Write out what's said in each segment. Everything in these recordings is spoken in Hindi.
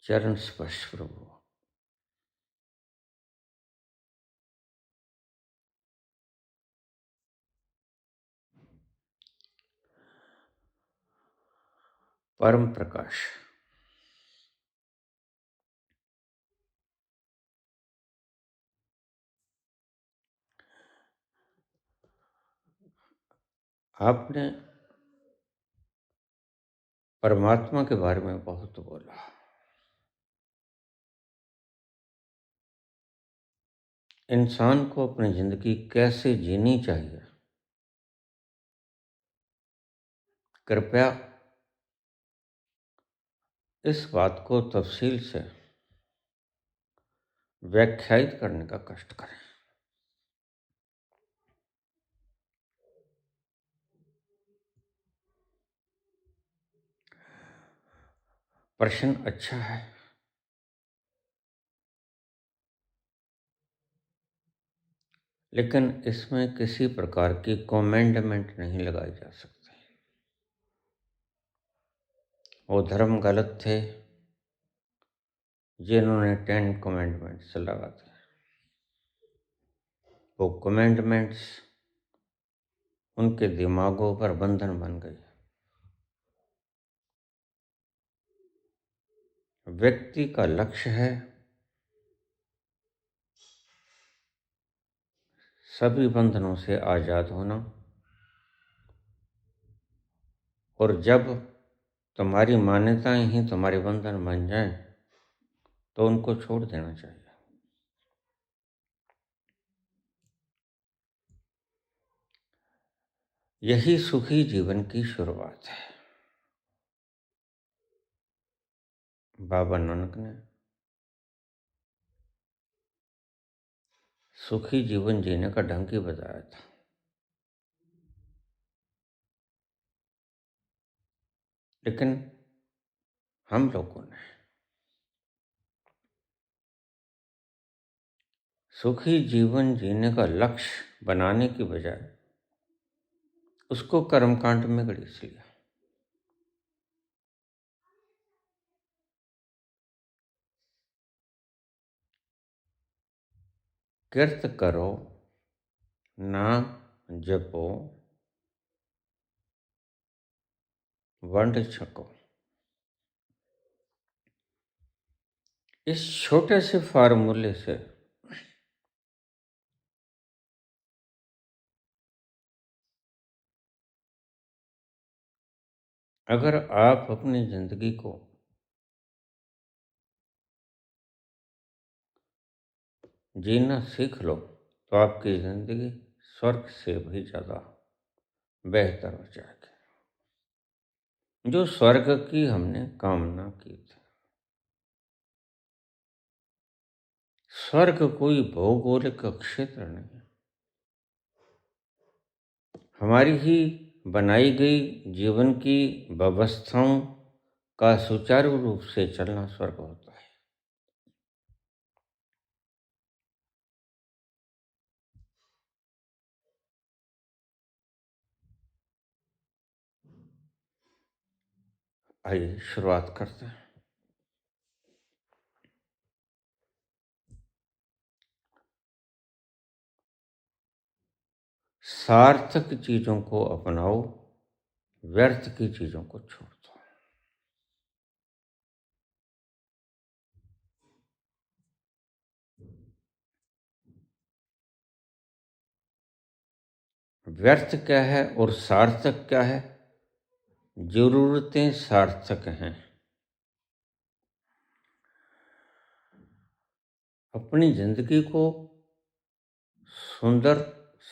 चरण स्पर्श प्रभु। परम प्रकाश। आपने परमात्मा के बारे में बहुत बोला। इंसान को अपनी जिंदगी कैसे जीनी चाहिए, कृपया इस बात को तफसील से व्याख्यायित करने का कष्ट करें। प्रश्न अच्छा है, लेकिन इसमें किसी प्रकार की कमेंडमेंट नहीं लगाई जा सकती। वो धर्म गलत थे जिन्होंने 10 कमेंडमेंट्स लगा दिए। वो कमेंडमेंट्स उनके दिमागों पर बंधन बन गई। व्यक्ति का लक्ष्य है सभी बंधनों से आजाद होना, और जब तुम्हारी मान्यताएं ही तुम्हारे बंधन बन जाएं तो उनको छोड़ देना चाहिए। यही सुखी जीवन की शुरुआत है। बाबा नानक ने सुखी जीवन जीने का ढंग ही बताया था। लेकिन हम लोगों ने सुखी जीवन जीने का लक्ष्य बनाने की बजाय उसको कर्मकांड में घड़ीस लिया। कृत करो, नाम जपो, वंड छको। इस छोटे से फार्मूले से अगर आप अपनी जिंदगी को जीना सीख लो तो आपकी जिंदगी स्वर्ग से भी ज्यादा बेहतर हो जाएगी, जो स्वर्ग की हमने कामना की थी। स्वर्ग कोई भौगोलिक क्षेत्र नहीं है। हमारी ही बनाई गई जीवन की व्यवस्थाओं का सुचारू रूप से चलना स्वर्ग होता है। आइए शुरुआत करते हैं। सार्थक चीजों को अपनाओ, व्यर्थ की चीजों को छोड़ दो। व्यर्थ क्या है और सार्थक क्या है? जरूरतें सार्थक हैं। अपनी जिंदगी को सुंदर,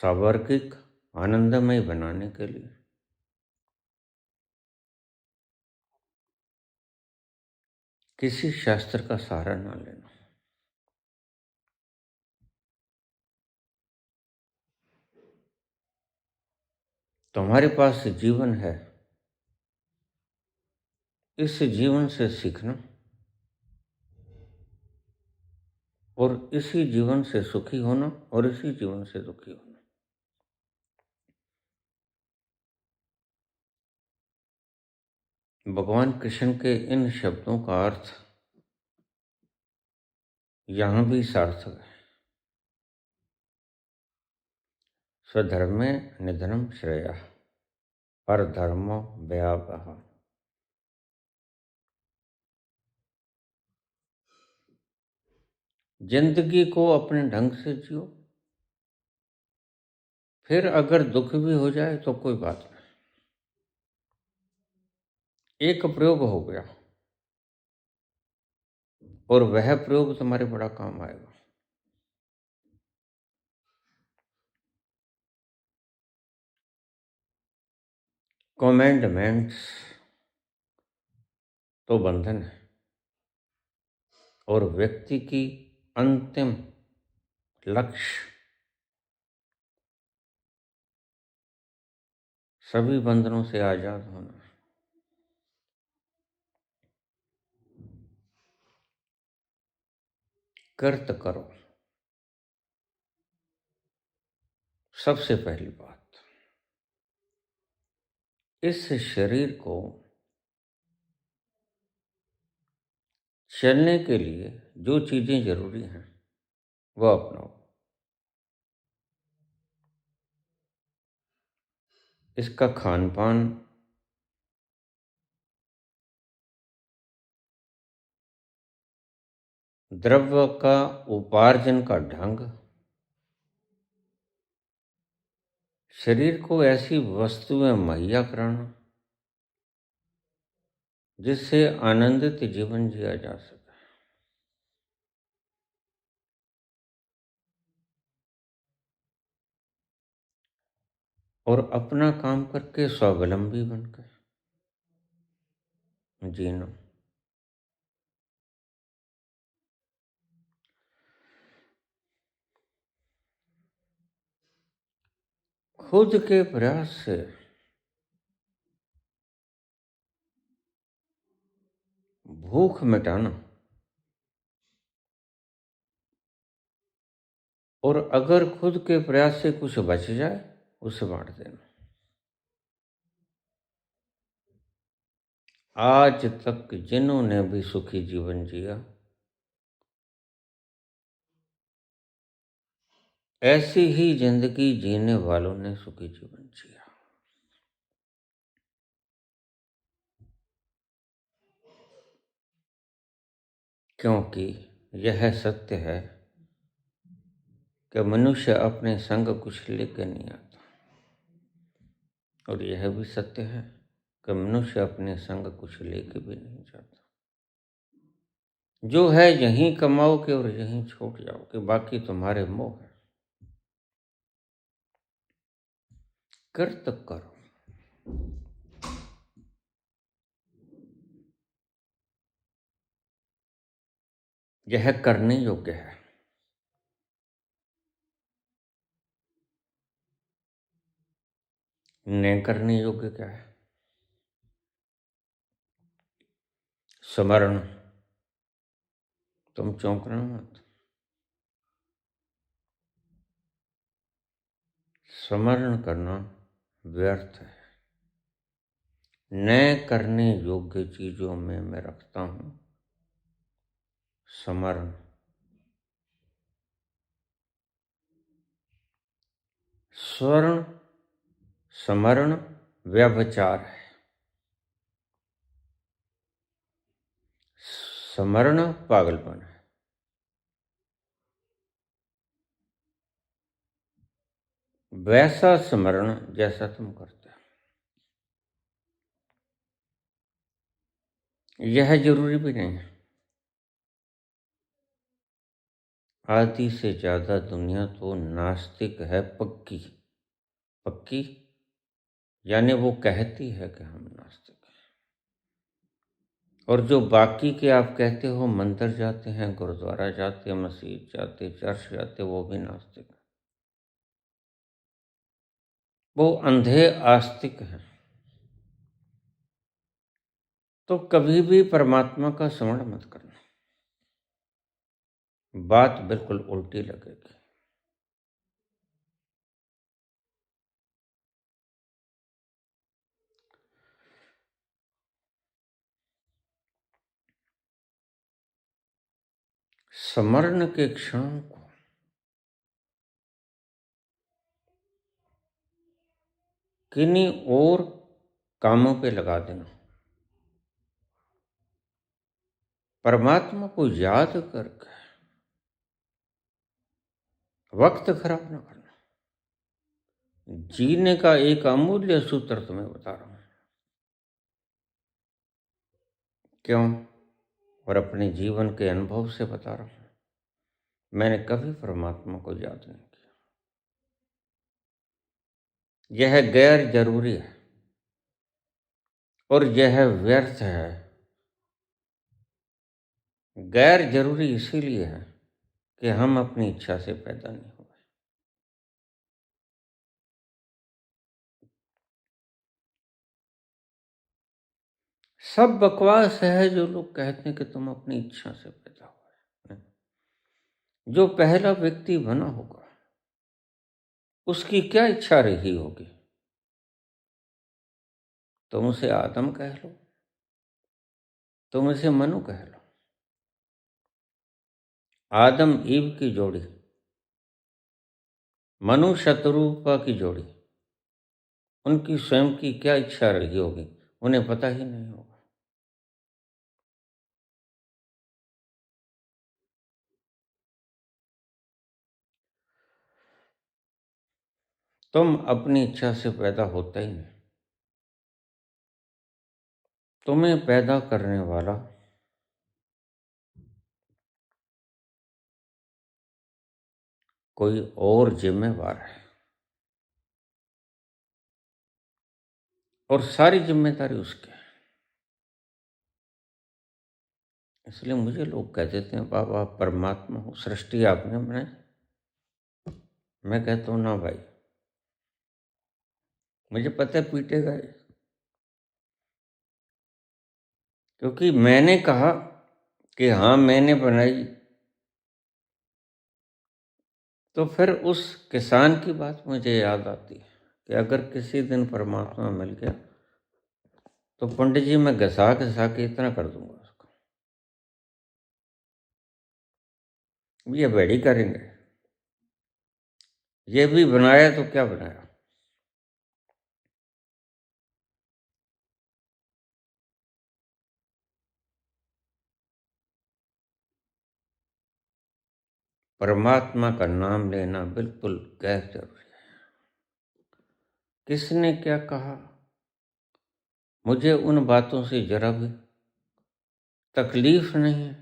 सावर्गिक, आनंदमय बनाने के लिए किसी शास्त्र का सहारा ना लेना। तुम्हारे पास जीवन है, इस जीवन से सीखना और इसी जीवन से सुखी होना और इसी जीवन से दुखी होना। भगवान कृष्ण के इन शब्दों का अर्थ यहाँ भी सार्थक है। स्वधर्मे निधनम श्रेयः परधर्मो भयावहः। जिंदगी को अपने ढंग से जियो, फिर अगर दुख भी हो जाए तो कोई बात नहीं, एक प्रयोग हो गया और वह प्रयोग तुम्हारे बड़ा काम आएगा। कमेंडमेंट्स तो बंधन है और व्यक्ति की अंतिम लक्ष्य सभी बंधनों से आजाद होना। कर्त करो, सबसे पहली बात। इस शरीर को चलने के लिए जो चीजें जरूरी हैं वो अपनाओ। इसका खान पान, द्रव्य का उपार्जन का ढंग, शरीर को ऐसी वस्तुएं मुहैया कराना जिससे आनंदित जीवन जिया जा सके। और अपना काम करके स्वावलंबी बनकर जीना। खुद के प्रयास से भूख मिटाना, और अगर खुद के प्रयास से कुछ बच जाए उसे बांट देना। आज तक जिन्होंने भी सुखी जीवन जिया, ऐसी ही जिंदगी जीने वालों ने सुखी जीवन जिया। क्योंकि यह सत्य है कि मनुष्य अपने संग कुछ लेकर नहीं आता, और यह भी सत्य है कि मनुष्य अपने संग कुछ लेके भी नहीं जाता। जो है यहीं कमाओगे और यहीं छोड़ जाओगे, बाकी तुम्हारे मोह है। कर्त करो, यह करने योग्य है। न करने योग्य क्या है? स्मरण। तुम चौंकना मत, स्मरण करना व्यर्थ है। न करने योग्य चीजों में मैं रखता हूं स्मरण। स्वर्ण स्मरण व्यभिचार है, स्मरण पागलपन है। वैसा स्मरण जैसा तुम करते हो, यह जरूरी भी नहीं है। आधी से ज्यादा दुनिया तो नास्तिक है, पक्की पक्की, यानी वो कहती है कि हम नास्तिक हैं। और जो बाकी के आप कहते हो मंदिर जाते हैं, गुरुद्वारा जाते हैं, मस्जिद जाते, चर्च जाते, वो भी नास्तिक हैं। वो अंधे आस्तिक हैं। तो कभी भी परमात्मा का स्मरण मत करना, बात बिल्कुल उल्टी लगेगी। स्मरण के क्षणों को किन्हीं और कामों पे लगा देना, परमात्मा को याद करके वक्त खराब ना करना। जीने का एक अमूल्य सूत्र तुम्हें बता रहा हूं। क्यों? और अपने जीवन के अनुभव से बता रहा हूं। मैंने कभी परमात्मा को याद नहीं किया। यह गैर जरूरी है और यह व्यर्थ है। गैर जरूरी इसीलिए है कि हम अपनी इच्छा से पैदा नहीं हुए। सब बकवास है जो लोग कहते हैं कि तुम अपनी इच्छा से पैदा हुए। जो पहला व्यक्ति बना होगा उसकी क्या इच्छा रही होगी? तुम उसे आदम कह लो, तुम उसे मनु कह लो। आदम ईव की जोड़ी, मनु शत्रुपा की जोड़ी, उनकी स्वयं की क्या इच्छा रही होगी उन्हें पता ही नहीं होगा। तुम अपनी इच्छा से पैदा होता ही नहीं। तुम्हें पैदा करने वाला कोई और जिम्मेवार है और सारी जिम्मेदारी उसकी है। इसलिए मुझे लोग कह देते हैं बाबा आप परमात्मा हो, सृष्टि आपने बनाई। मैं कहता हूँ ना भाई, मुझे पता है पीटेगा ये, क्योंकि मैंने कहा कि हाँ मैंने बनाई, तो फिर उस किसान की बात मुझे याद आती है कि अगर किसी दिन परमात्मा मिल गया तो पंडित जी मैं घसा घसा के इतना कर दूंगा उसको। ये बैठी करेंगे, ये भी बनाया तो क्या बनाया। परमात्मा का नाम लेना बिल्कुल गैर जरूरी है। किसने क्या कहा मुझे उन बातों से जरा भी तकलीफ नहीं है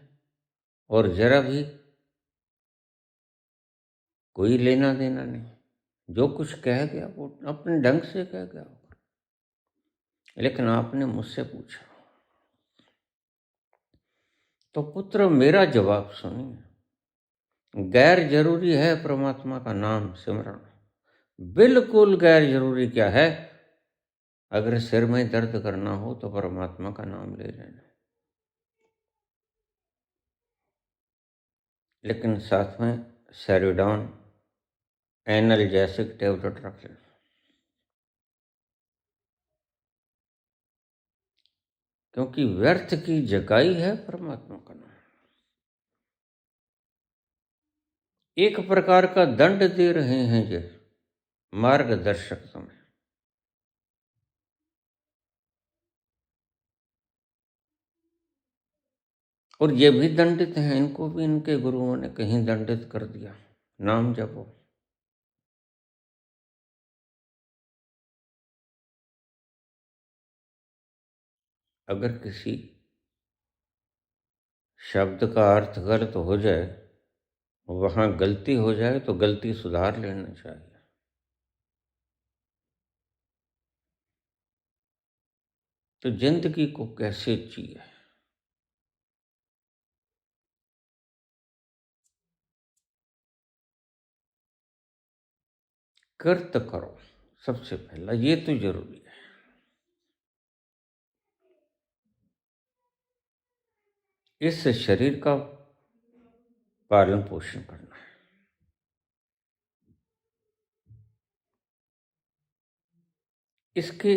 और जरा भी कोई लेना देना नहीं। जो कुछ कह गया वो अपने ढंग से कह गया होगा। लेकिन आपने मुझसे पूछा तो पुत्र मेरा जवाब सुनिए। गैर जरूरी है परमात्मा का नाम सिमरन, बिल्कुल गैर जरूरी क्या है? अगर सिर में दर्द करना हो तो परमात्मा का नाम ले लेना, लेकिन साथ में सेरिडॉन एनाल्जेसिक टेबलेट रख लेना। क्योंकि व्यर्थ की जगाई है परमात्मा का नाम। एक प्रकार का दंड दे रहे हैं ये मार्गदर्शक तुम्हें। और ये भी दंडित हैं, इनको भी इनके गुरुओं ने कहीं दंडित कर दिया। नाम जपो। अगर किसी शब्द का अर्थ गलत हो जाए, वहां गलती हो जाए तो गलती सुधार लेना चाहिए। तो जिंदगी को कैसे जिए? कर्त करो सबसे पहला, ये तो जरूरी है। इस शरीर का पालन पोषण करना है। इसके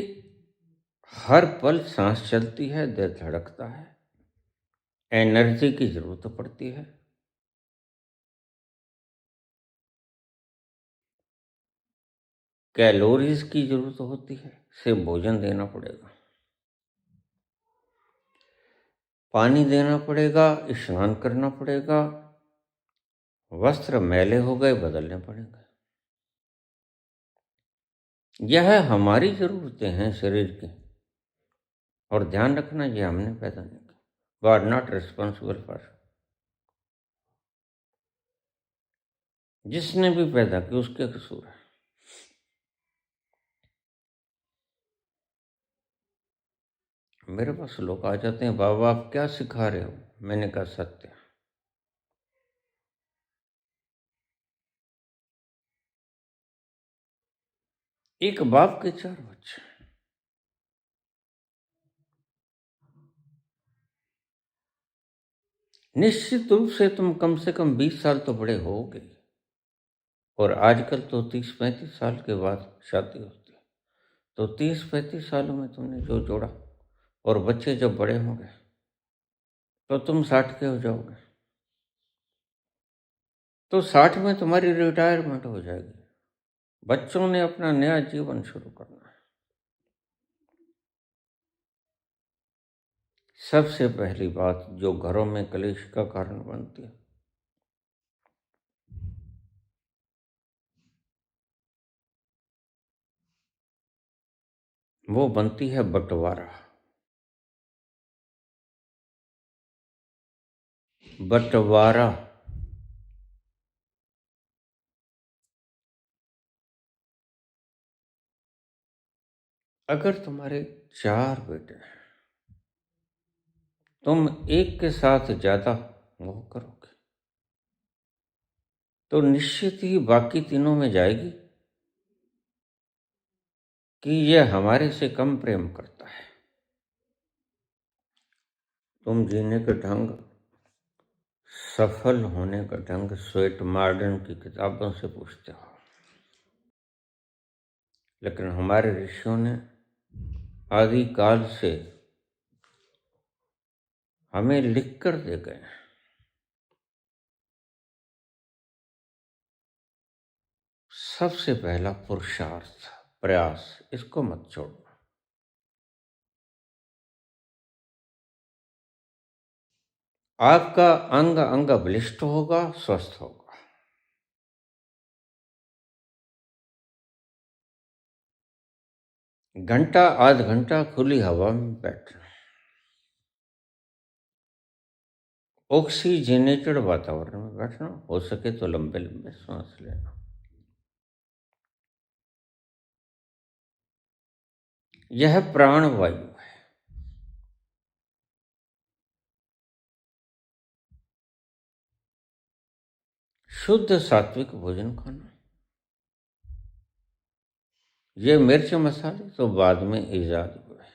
हर पल सांस चलती है, दिल धड़कता है, एनर्जी की जरूरत पड़ती है। कैलोरीज की जरूरत होती है, से भोजन देना पड़ेगा, पानी देना पड़ेगा, स्नान करना पड़ेगा, वस्त्र मैले हो गए बदलने पड़ेंगे। यह हमारी जरूरतें हैं शरीर की, और ध्यान रखना ये हमने पैदा नहीं किया। God not responsible for. जिसने भी पैदा किया उसके कसूर है। मेरे पास लोग आ जाते हैं, बाबा आप क्या सिखा रहे हो? मैंने कहा सत्य। एक बाप के 4 बच्चे, निश्चित रूप से तुम कम से कम 20 साल तो बड़े होगे, और आजकल तो 30-35 साल के बाद शादी होती है। तो 30-35 सालों में तुमने जो जोड़ा, और बच्चे जब बड़े होंगे तो तुम 60 के हो जाओगे, तो 60 में तुम्हारी रिटायरमेंट हो जाएगी। बच्चों ने अपना नया जीवन शुरू करना है। सबसे पहली बात जो घरों में कलेश का कारण बनती है, वो बनती है बंटवारा। बंटवारा। अगर तुम्हारे 4 बेटे हैं, तुम एक के साथ ज्यादा वो करोगे तो निश्चित ही बाकी तीनों में जाएगी कि यह हमारे से कम प्रेम करता है। तुम जीने का ढंग, सफल होने का ढंग स्वेट मॉडर्न की किताबों से पूछते हो, लेकिन हमारे ऋषियों ने आदि काल से हमें लिख कर दे गए। सबसे पहला पुरुषार्थ, प्रयास, इसको मत छोड़ो। आपका अंग अंग बलिष्ठ होगा, स्वस्थ होगा। घंटा आध घंटा खुली हवा में बैठना, ऑक्सीजनेटेड वातावरण में बैठना, हो सके तो लंबे लंबे सांस लेना। यह प्राणवायु है। शुद्ध सात्विक भोजन खाना। ये मिर्च मसाले तो बाद में ईजाद हुए।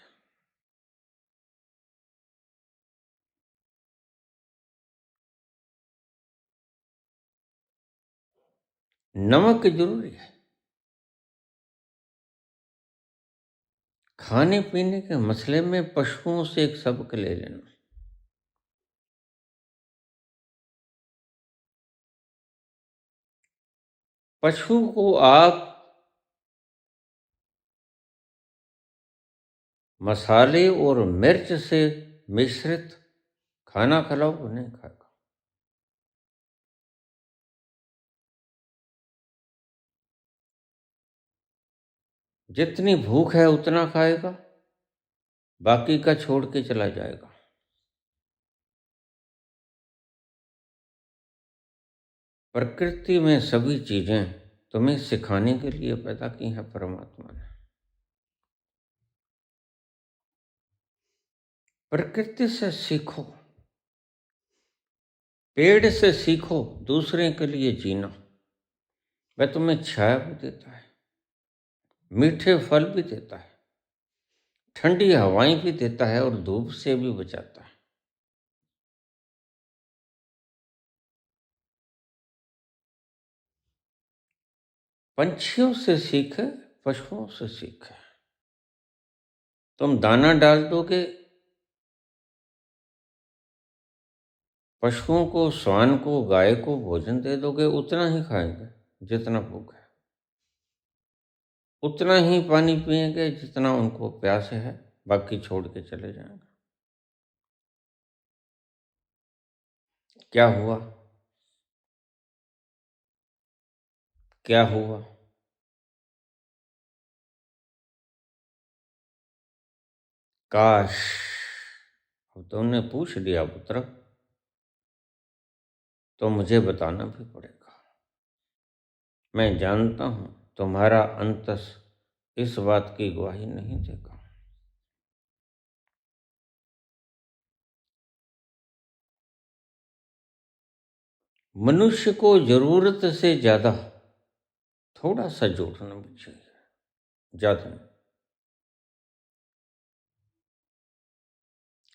नमक जरूरी है। खाने पीने के मसले में पशुओं से एक सबक ले लेना। पशु को आप मसाले और मिर्च से मिश्रित खाना खिलाओ, वो नहीं खाएगा। जितनी भूख है उतना खाएगा, बाकी का छोड़ के चला जाएगा। प्रकृति में सभी चीजें तुम्हें सिखाने के लिए पैदा की हैं परमात्मा ने। प्रकृति से सीखो, पेड़ से सीखो दूसरे के लिए जीना। वह तुम्हें छाया भी देता है, मीठे फल भी देता है, ठंडी हवाएं भी देता है, और धूप से भी बचाता है। पंछियों से सीखे, पशुओं से सीखे। तुम दाना डाल दोगे, पशुओं को, श्वान को, गाय को भोजन दे दोगे, उतना ही खाएंगे जितना भूख है। उतना ही पानी पिएंगे जितना उनको प्यास है, बाकी छोड़ के चले जाएंगे। क्या हुआ? क्या हुआ? काश अब तुमने पूछ लिया पुत्र, तो मुझे बताना भी पड़ेगा। मैं जानता हूं तुम्हारा अंतस इस बात की गवाही नहीं देगा। मनुष्य को जरूरत से ज्यादा थोड़ा सा जोड़ना भी चाहिए, ज्यादा नहीं।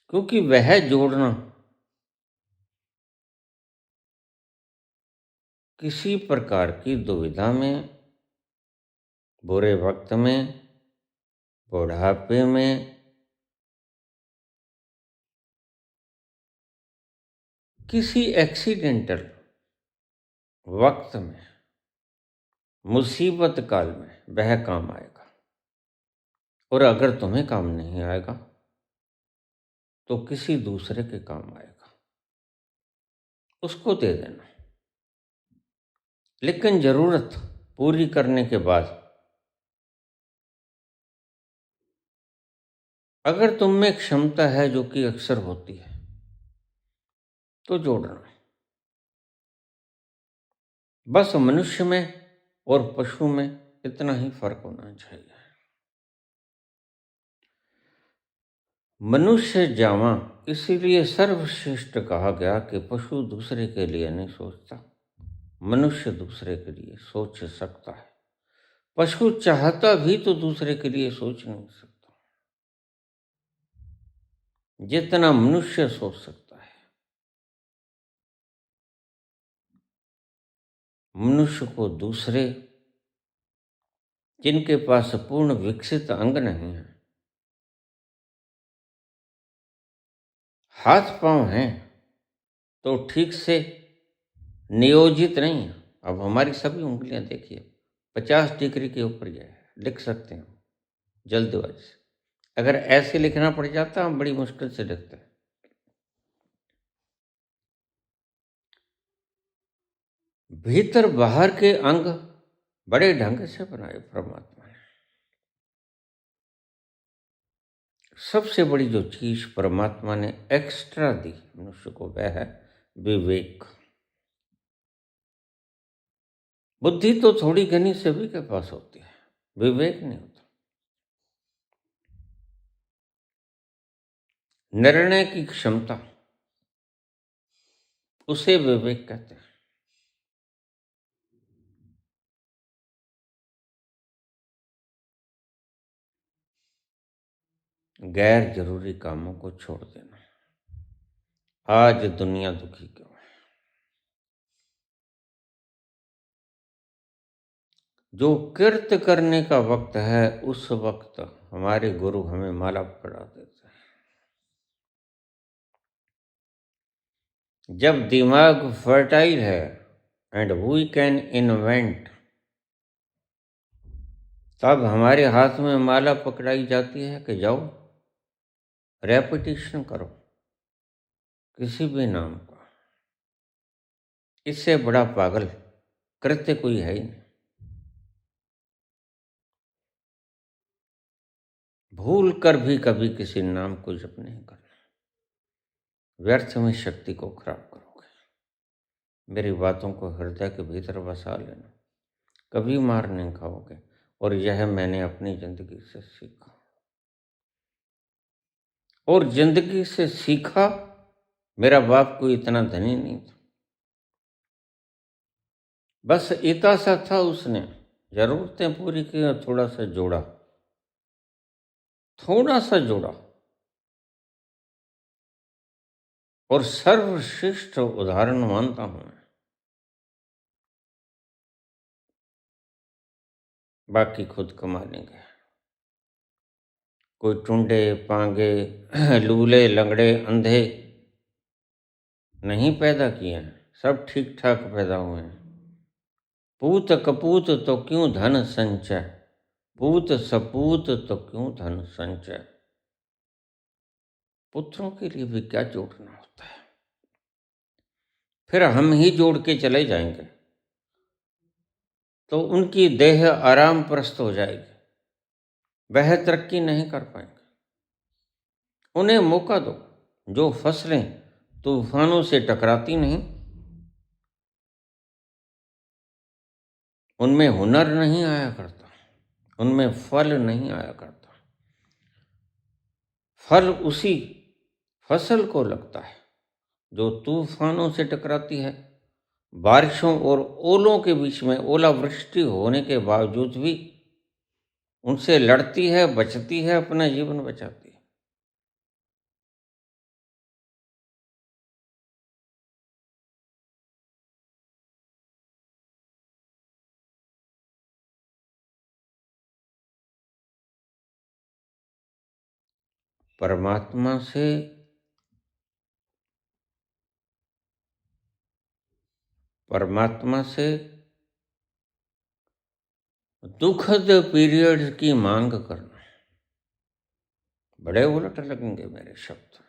क्योंकि वह जोड़ना किसी प्रकार की दुविधा में, बुरे वक्त में, बुढ़ापे में, किसी एक्सीडेंटल वक्त में, मुसीबत काल में वह काम आएगा। और अगर तुम्हें काम नहीं आएगा तो किसी दूसरे के काम आएगा, उसको दे देना। लेकिन जरूरत पूरी करने के बाद अगर तुम में क्षमता है, जो कि अक्सर होती है, तो जोड़ना। बस मनुष्य में और पशु में इतना ही फर्क होना चाहिए। मनुष्य जावा इसीलिए सर्वश्रेष्ठ कहा गया कि पशु दूसरे के लिए नहीं सोचता, मनुष्य दूसरे के लिए सोच सकता है। पशु चाहता भी तो दूसरे के लिए सोच नहीं सकता जितना मनुष्य सोच सकता है। मनुष्य को दूसरे, जिनके पास पूर्ण विकसित अंग नहीं है, हाथ पांव हैं तो ठीक से नियोजित नहीं है। अब हमारी सभी उंगलियां देखिए 50 डिग्री के ऊपर है, लिख सकते हैं जल्दबाजी से। अगर ऐसे लिखना पड़ जाता हम बड़ी मुश्किल से लिखते हैं। भीतर बाहर के अंग बड़े ढंग से बनाए परमात्मा ने। सबसे बड़ी जो चीज परमात्मा ने एक्स्ट्रा दी मनुष्य को, वह है विवेक। बुद्धि तो थोड़ी घनी सभी के पास होती है, विवेक नहीं होता। निर्णय की क्षमता, उसे विवेक कहते हैं। गैर जरूरी कामों को छोड़ देना। आज दुनिया दुखी क्यों है? जो कृत्य करने का वक्त है, उस वक्त हमारे गुरु हमें माला पकड़ा देते हैं। जब दिमाग फर्टाइल है एंड वी कैन इन्वेंट, तब हमारे हाथ में माला पकड़ाई जाती है कि जाओ रेपिटेशन करो किसी भी नाम का। इससे बड़ा पागल कृत्य कोई है ही नहीं। भूल कर भी कभी किसी नाम को जप नहीं करना, व्यर्थ में शक्ति को खराब करोगे। मेरी बातों को हृदय के भीतर बसा लेना, कभी मार नहीं खाओगे। और यह मैंने अपनी जिंदगी से सीखा, और जिंदगी से सीखा। मेरा बाप कोई इतना धनी नहीं था, बस इतना सा था, उसने जरूरतें पूरी की और थोड़ा सा जोड़ा, थोड़ा सा जोड़ा। और सर्वश्रेष्ठ उदाहरण मानता हूं मैं। बाकी खुद कमा लेंगे। कोई टुंडे पांगे लूले लंगड़े अंधे नहीं पैदा किए हैं, सब ठीक ठाक पैदा हुए हैं। पूत कपूत तो क्यों धन संचय, पूत सपूत तो क्यों धन संचय। पुत्रों के लिए भी क्या जोड़ना होता है, फिर हम ही जोड़ के चले जाएंगे तो उनकी देह आराम प्रस्त हो जाएगी, वह तरक्की नहीं कर पाएंगे। उन्हें मौका दो। जो फसलें तूफानों से टकराती नहीं, उनमें हुनर नहीं आया करता, उनमें फल नहीं आया करता। फल उसी फसल को लगता है जो तूफानों से टकराती है। बारिशों और ओलों के बीच में ओलावृष्टि होने के बावजूद भी उनसे लड़ती है, बचती है, अपना जीवन बचाती है। परमात्मा से दुखद पीरियड की मांग करना, बड़े उलट लगेंगे मेरे शब्द।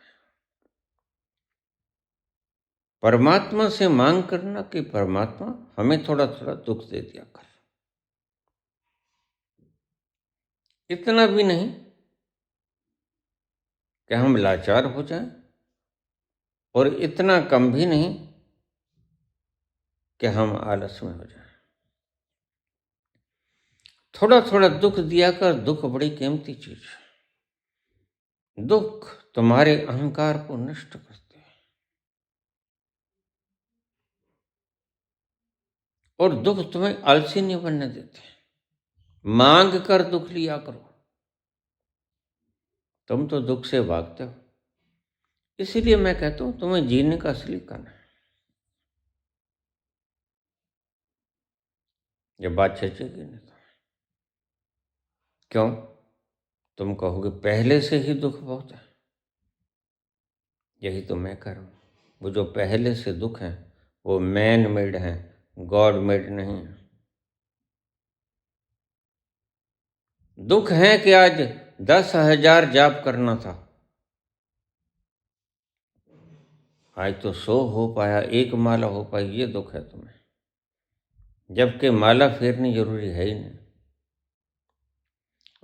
परमात्मा से मांग करना कि परमात्मा हमें थोड़ा थोड़ा दुख दे दिया कर। इतना भी नहीं कि हम लाचार हो जाएं, और इतना कम भी नहीं कि हम आलस में हो जाएं। थोड़ा थोड़ा दुख दिया कर। दुख बड़ी कीमती चीज है। दुख तुम्हारे अहंकार को नष्ट करते हैं, और दुख तुम्हें आलसी नहीं बनने देते। मांग कर दुख लिया करो। तुम तो दुख से भागते हो, इसीलिए मैं कहता हूं तुम्हें जीने का असली कारण है। ये बात चचेगी नहीं तो। क्यों? तुम कहोगे पहले से ही दुख बहुत है। यही तो मैं कह रहा हूं। वो जो पहले से दुख है वो मैन मेड है, गॉड मेड नहीं है। दुख है कि आज 10,000 जाप करना था, आज तो 100 हो पाया, 1 माला हो पाई, ये दुख है तुम्हें। जबकि माला फेरनी जरूरी है ही नहीं।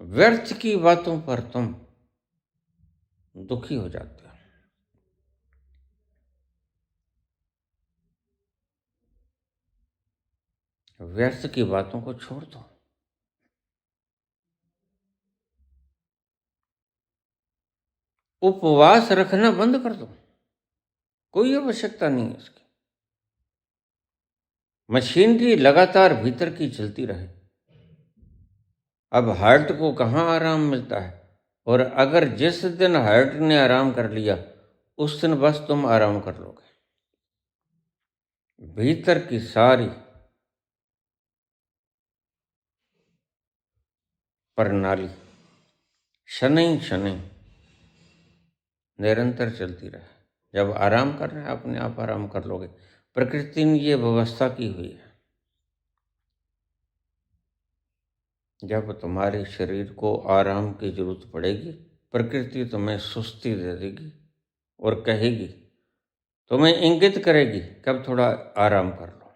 व्यर्थ की बातों पर तुम दुखी हो जाते हो। व्यर्थ की बातों को छोड़ दो। उपवास रखना बंद कर दो, कोई आवश्यकता नहीं है इसकी। मशीनरी लगातार भीतर की चलती रहे। अब हार्ट को कहाँ आराम मिलता है? और अगर जिस दिन हार्ट ने आराम कर लिया उस दिन बस तुम आराम कर लोगे। भीतर की सारी प्रणाली शनै शनै निरंतर चलती रहे। जब आराम करना है अपने आप आराम कर लोगे। प्रकृति ने ये व्यवस्था की हुई है। जब तुम्हारे शरीर को आराम की जरूरत पड़ेगी, प्रकृति तुम्हें सुस्ती दे देगी और कहेगी, तुम्हें इंगित करेगी कब थोड़ा आराम कर लो।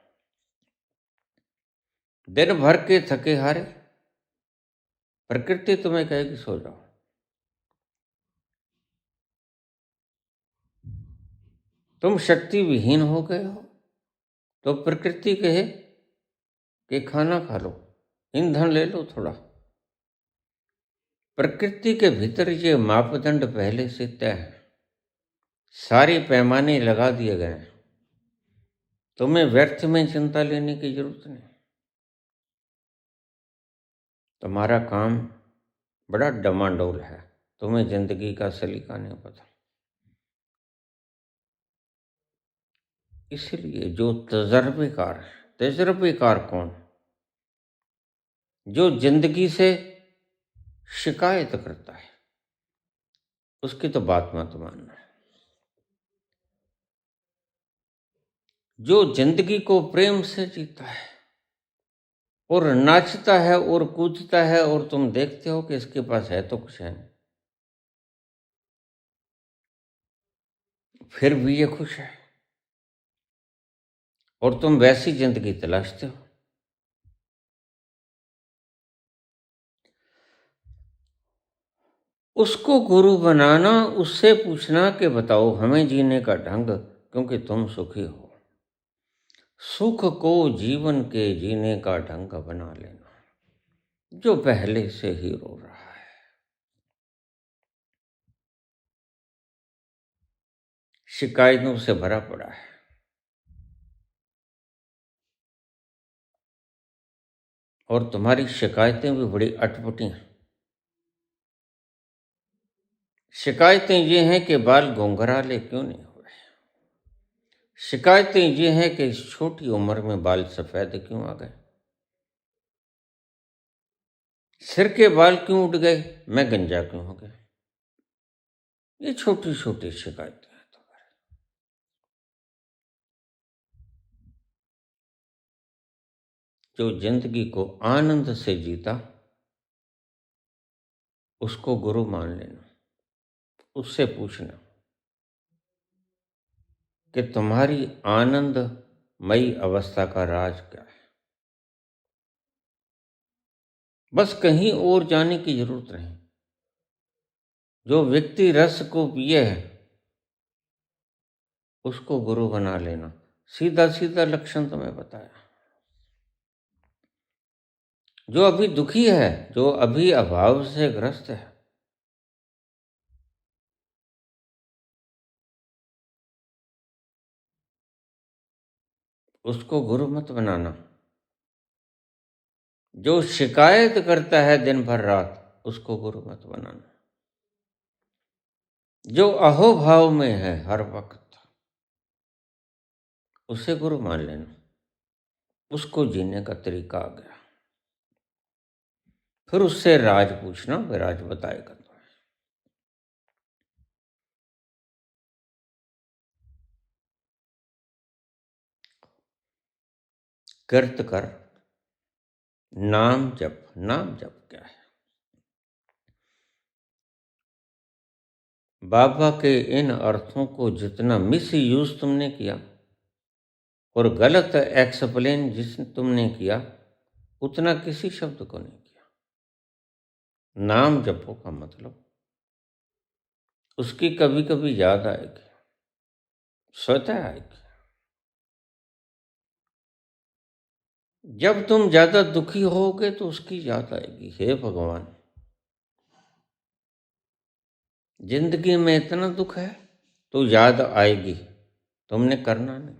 दिन भर के थके हारे प्रकृति तुम्हें कहेगी सो जाओ। तुम शक्ति विहीन हो गए हो तो प्रकृति कहे कि खाना खा लो, ईंधन ले लो थोड़ा। प्रकृति के भीतर ये मापदंड पहले से तय है, सारे पैमाने लगा दिए गए हैं। तुम्हें व्यर्थ में चिंता लेने की जरूरत नहीं। तुम्हारा काम बड़ा डमाडोल है, तुम्हें जिंदगी का सलीका नहीं पता। इसलिए जो तजर्बेकार है, तजर्बेकार कौन? जो जिंदगी से शिकायत करता है उसकी तो बात मत मानना। जो जिंदगी को प्रेम से जीता है और नाचता है और कूदता है और तुम देखते हो कि इसके पास है तो कुछ है नहीं, फिर भी ये खुश है और तुम वैसी जिंदगी तलाशते हो। उसको गुरु बनाना, उससे पूछना कि बताओ हमें जीने का ढंग, क्योंकि तुम सुखी हो। सुख को जीवन के जीने का ढंग बना लेना, जो पहले से ही रो रहा है, शिकायतों से भरा पड़ा है, और तुम्हारी शिकायतें भी बड़ी अटपटी हैं। शिकायतें ये हैं कि बाल घुंघराले क्यों नहीं हुए। शिकायतें ये हैं कि इस छोटी उम्र में बाल सफेद क्यों आ गए, सिर के बाल क्यों उड़ गए, मैं गंजा क्यों हो गया। ये छोटी छोटी शिकायतें हैं तुम्हारी। जो जिंदगी को आनंद से जीता, उसको गुरु मान लेना, उससे पूछना कि तुम्हारी आनंदमयी अवस्था का राज क्या है। बस कहीं और जाने की जरूरत नहीं। जो व्यक्ति रस को पिए है, उसको गुरु बना लेना। सीधा सीधा लक्षण तुम्हें बताया। जो अभी दुखी है, जो अभी अभाव से ग्रस्त है, उसको गुरु मत बनाना। जो शिकायत करता है दिन भर रात, उसको गुरु मत बनाना। जो अहोभाव में है हर वक्त, उसे गुरु मान लेना। उसको जीने का तरीका आ गया। फिर उससे राज पूछना, वह राज बताएगा तुम्हें। कृत कर, नाम जप। नाम जप क्या है? बाबा के इन अर्थों को जितना मिस यूज तुमने किया और गलत एक्सप्लेन जिस तुमने किया, उतना किसी शब्द को नहीं किया। नाम जपो का मतलब उसकी कभी कभी याद आएगी, स्वतः आएगी। जब तुम ज्यादा दुखी होगे तो उसकी याद आएगी। हे भगवान, जिंदगी में इतना दुख है तो याद आएगी, तुमने करना नहीं।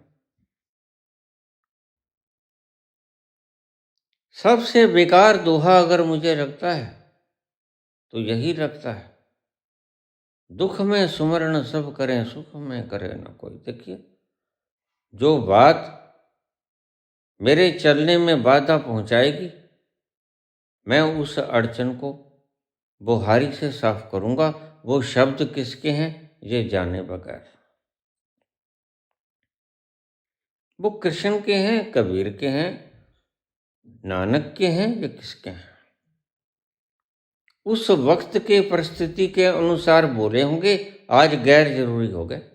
सबसे बेकार दोहा अगर मुझे लगता है तो यही लगता है, दुख में सुमरण सब करें, सुख में करे न कोई। देखिए, जो बात मेरे चलने में बाधा पहुंचाएगी, मैं उस अड़चन को बुहारी से साफ करूंगा। वो शब्द किसके हैं ये जाने बगैर। वो कृष्ण के हैं, कबीर के हैं, नानक के हैं, या किसके हैं। उस वक्त के परिस्थिति के अनुसार बोले होंगे, आज गैर जरूरी हो गए।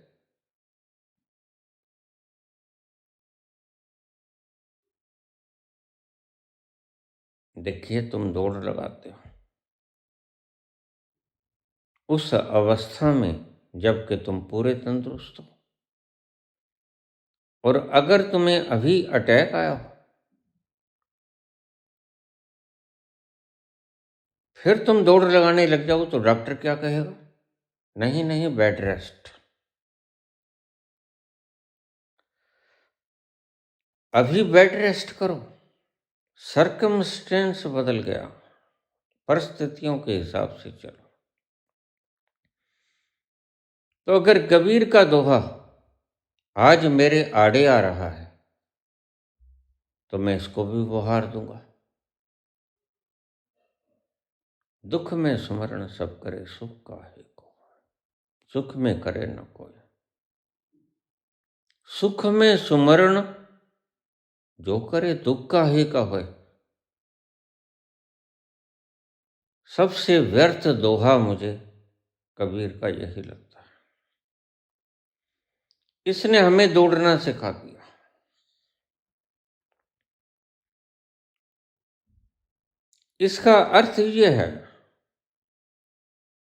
देखिए, तुम दौड़ लगाते हो उस अवस्था में जबकि तुम पूरे तंदुरुस्त हो, और अगर तुम्हें अभी अटैक आया हो, फिर तुम दौड़ लगाने लग जाओ तो डॉक्टर क्या कहेगा? नहीं नहीं, बेड रेस्ट। अभी बेड रेस्ट करो। सर्कमस्टेंस बदल गया, परिस्थितियों के हिसाब से चलो। तो अगर कबीर का दोहा आज मेरे आड़े आ रहा है तो मैं इसको भी उपहार दूंगा। दुख में सुमरण सब करे, सुख काहे को। सुख में करे न कोई। सुख में सुमरण जो करे, दुख काहे का होए। सबसे व्यर्थ दोहा मुझे कबीर का यही लगता है। इसने हमें दौड़ना सिखा दिया। इसका अर्थ यह है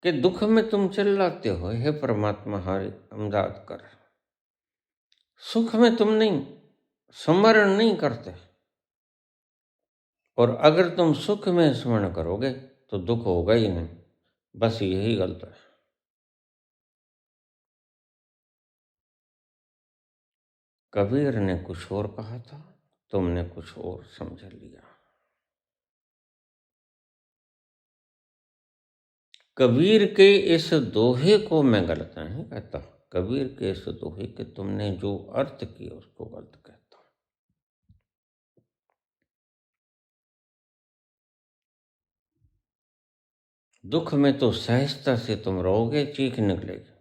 कि दुख में तुम चिल्लाते हो, हे परमात्मा हमारी इमदाद कर। सुख में तुम नहीं, स्मरण नहीं करते, और अगर तुम सुख में स्मरण करोगे तो दुख होगा ही नहीं। बस यही गलत है। कबीर ने कुछ और कहा था, तुमने कुछ और समझ लिया। कबीर के इस दोहे को मैं गलत नहीं कहता, कबीर के इस दोहे के तुमने जो अर्थ किया उसको गलत कहता। दुख में तो सहजता से तुम रहोगे, चीख निकलेगी,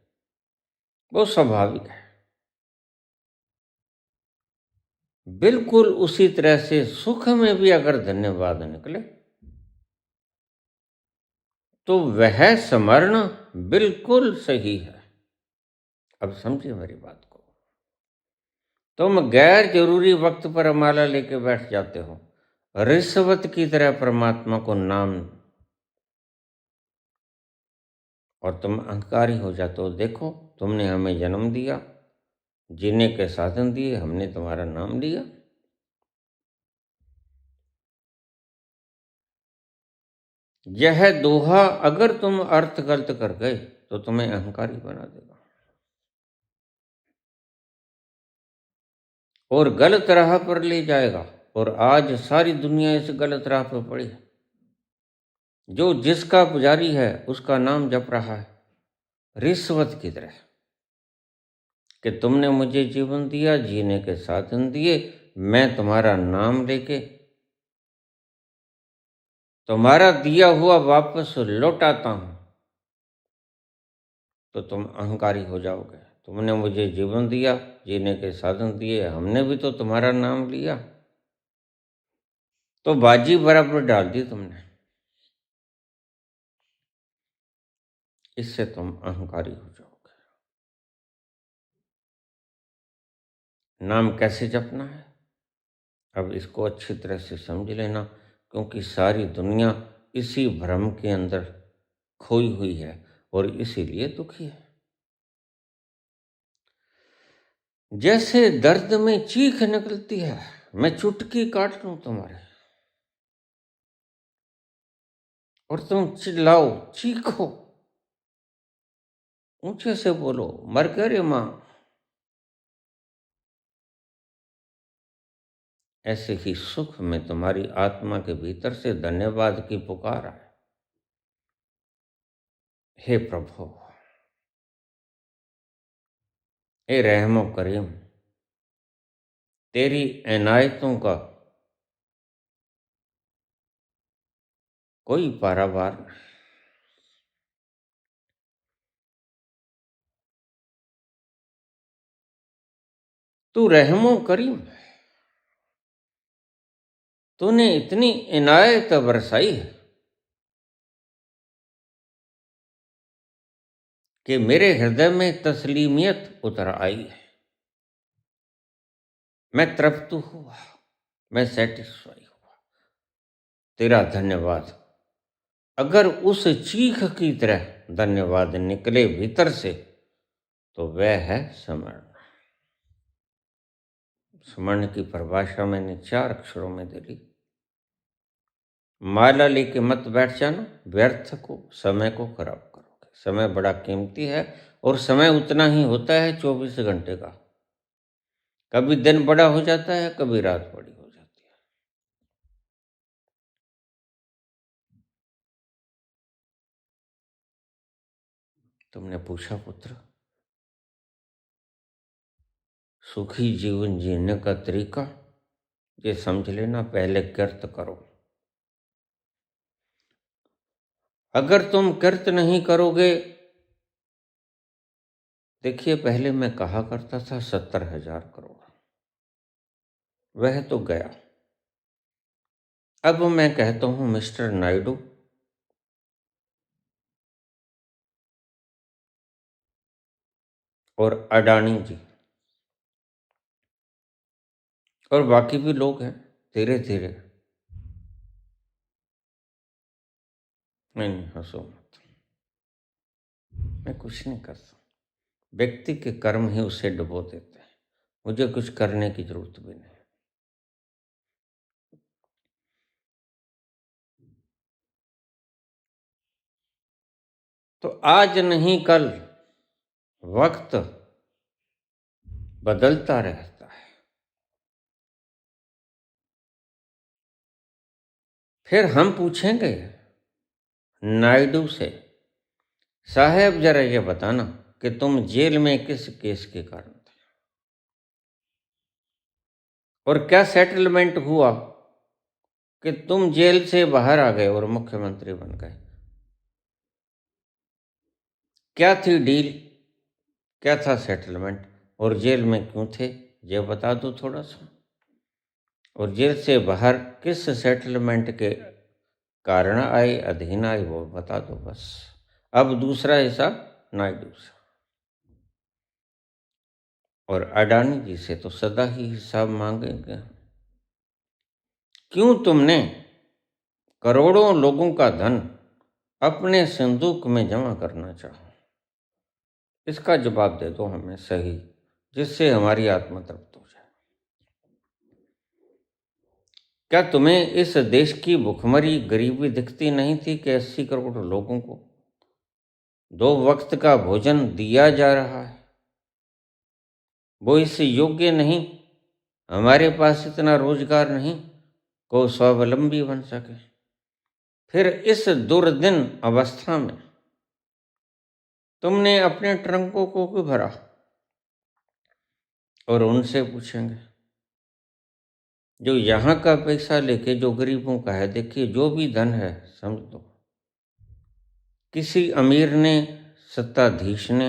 वो स्वाभाविक है। बिल्कुल उसी तरह से सुख में भी अगर धन्यवाद निकले तो वह स्मरण बिल्कुल सही है। अब समझिए मेरी बात को। तुम गैर जरूरी वक्त पर माला लेके बैठ जाते हो, रिश्वत की तरह परमात्मा को नाम, और तुम अहंकारी हो जाते हो। देखो, तुमने हमें जन्म दिया, जीने के साधन दिए, हमने तुम्हारा नाम लिया। यह दोहा अगर तुम अर्थ गलत कर गए तो तुम्हें अहंकारी बना देगा और गलत राह पर ले जाएगा। और आज सारी दुनिया इस गलत राह पर पड़ी है। जो जिसका पुजारी है उसका नाम जप रहा है रिश्वत की तरह, कि तुमने मुझे जीवन दिया, जीने के साधन दिए, मैं तुम्हारा नाम लेके तुम्हारा दिया हुआ वापस लौटाता हूं, तो तुम अहंकारी हो जाओगे। तुमने मुझे जीवन दिया, जीने के साधन दिए, हमने भी तो तुम्हारा नाम लिया, तो बाजी बराबर डाल दी तुमने। इससे तुम अहंकारी हो जाओगे। नाम कैसे जपना है, अब इसको अच्छी तरह से समझ लेना, क्योंकि सारी दुनिया इसी भ्रम के अंदर खोई हुई है और इसीलिए दुखी है। जैसे दर्द में चीख निकलती है, मैं चुटकी काट लूं तुम्हारे और तुम चिल्लाओ, चीखो, ऊंचे से बोलो, मर गए रे मां। ऐसे ही सुख में तुम्हारी आत्मा के भीतर से धन्यवाद की पुकार है। हे प्रभु, हे रहमो करीम, तेरी इनायतों का कोई पारावार नहीं। तू रहमो करीम, तूने इतनी इनायत बरसाई है कि मेरे हृदय में तस्लीमियत उतर आई है। मैं तृप्त हुआ, मैं सेटिस्फाई हुआ। तेरा धन्यवाद, अगर उस चीख की तरह धन्यवाद निकले भीतर से तो वह है स्मरण। स्मरण की परिभाषा मैंने 4 अक्षरों में दे दी। माला लेके मत बैठ जाना, व्यर्थ को, समय को खराब करोगे। समय बड़ा कीमती है और समय उतना ही होता है 24 घंटे का। कभी दिन बड़ा हो जाता है, कभी रात बड़ी हो जाती है। तुमने पूछा पुत्र, सुखी जीवन जीने का तरीका, ये समझ लेना, पहले कृत करो। अगर तुम कृत नहीं करोगे, देखिए पहले मैं कहा करता था 70,000 करोड़, वह तो गया। अब मैं कहता हूं मिस्टर नायडू, और अडानी जी और बाकी भी लोग हैं। धीरे धीरे, नहीं नहीं हंसो मत, मैं कुछ नहीं करता। व्यक्ति के कर्म ही उसे डुबो देते हैं, मुझे कुछ करने की जरूरत भी नहीं। तो आज नहीं कल वक्त बदलता रहता है। फिर हम पूछेंगे नायडू से, साहब जरा ये बताना कि तुम जेल में किस केस के कारण थे और क्या सेटलमेंट हुआ कि तुम जेल से बाहर आ गए और मुख्यमंत्री बन गए। क्या थी डील, क्या था सेटलमेंट, और जेल में क्यों थे ये बता दो थोड़ा सा। और जेल से बाहर किस सेटलमेंट के कारण आए, अधीन आए, वो बता दो बस। अब दूसरा हिसाब नायडू से और अडानी जी से तो सदा ही हिसाब मांगेंगे। क्यों तुमने करोड़ों लोगों का धन अपने संदूक में जमा करना चाहा, इसका जवाब दे दो हमें सही, जिससे हमारी आत्मा तृप्त हो जाए। क्या तुम्हें इस देश की भुखमरी गरीबी दिखती नहीं थी कि 80 करोड़ लोगों को 2 वक्त का भोजन दिया जा रहा है। वो इस योग्य नहीं, हमारे पास इतना रोजगार नहीं को स्वावलंबी बन सके। फिर इस दुर्दिन अवस्था में तुमने अपने ट्रंकों को क्यों भरा। और उनसे पूछेंगे जो यहाँ का पैसा लेके जो गरीबों का है, देखिए जो भी धन है समझ दो किसी अमीर ने, सत्ताधीश ने,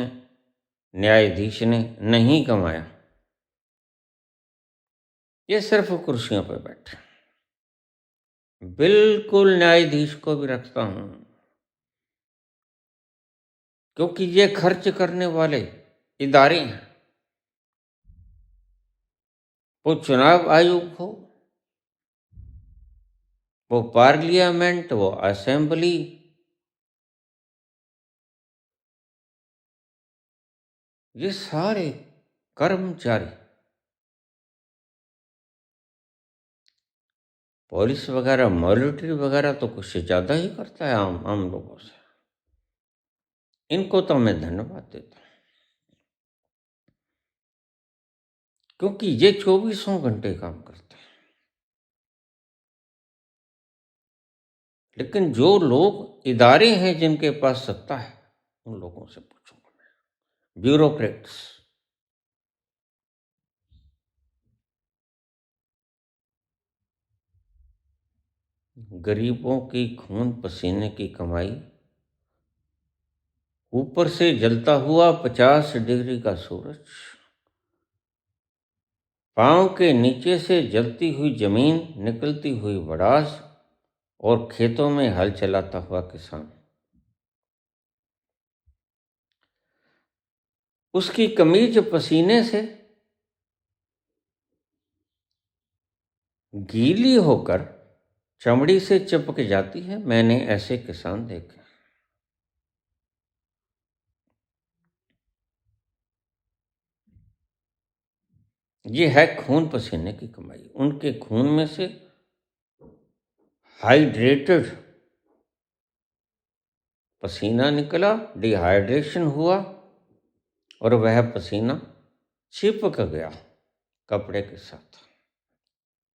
न्यायाधीश ने नहीं कमाया, ये सिर्फ कुर्सियों पर बैठे। बिल्कुल न्यायाधीश को भी रखता हूं, क्योंकि ये खर्च करने वाले इदारे हैं। वो चुनाव आयोग हो, वो पार्लियामेंट, वो असेंबली, ये सारे कर्मचारी, पुलिस वगैरह, मिलिट्री वगैरह तो कुछ ज्यादा ही करता है आम लोगों से। इनको तो मैं धन्यवाद देता हूं, क्योंकि ये 24 घंटे काम करते हैं। लेकिन जो लोग इदारे हैं जिनके पास सत्ता है, उन लोगों से पूछूंगा मैं, ब्यूरोक्रेट्स। गरीबों की खून पसीने की कमाई, ऊपर से जलता हुआ 50 डिग्री का सूरज, पांव के नीचे से जलती हुई जमीन, निकलती हुई भड़ास और खेतों में हल चलाता हुआ किसान। उसकी कमीज पसीने से गीली होकर चमड़ी से चिपक जाती है। मैंने ऐसे किसान देखे। ये है खून पसीने की कमाई। उनके खून में से हाइड्रेटेड पसीना निकला, डिहाइड्रेशन हुआ और वह पसीना चिपक गया कपड़े के साथ।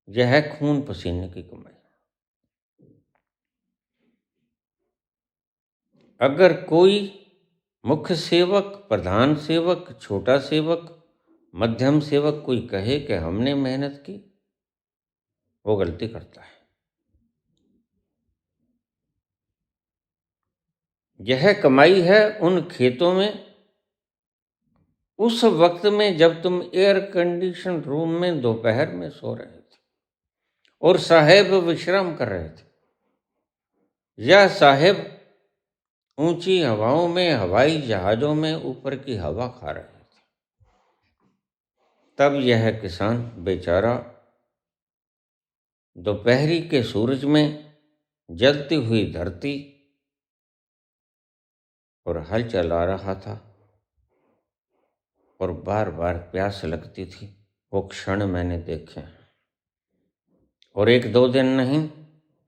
यह है खून पसीने की कमाई। अगर कोई मुख्य सेवक, प्रधान सेवक, छोटा सेवक, मध्यम सेवक कोई कहे कि हमने मेहनत की, वो गलती करता है। यह कमाई है उन खेतों में, उस वक्त में जब तुम एयर कंडीशन रूम में दोपहर में सो रहे थे और साहेब विश्राम कर रहे थे, या साहेब ऊंची हवाओं में, हवाई जहाजों में ऊपर की हवा खा रहे थे। तब यह किसान बेचारा दोपहरी के सूरज में जलती हुई धरती और हल चला रहा था और बार बार प्यास लगती थी। वो क्षण मैंने देखे और 1-2 दिन नहीं,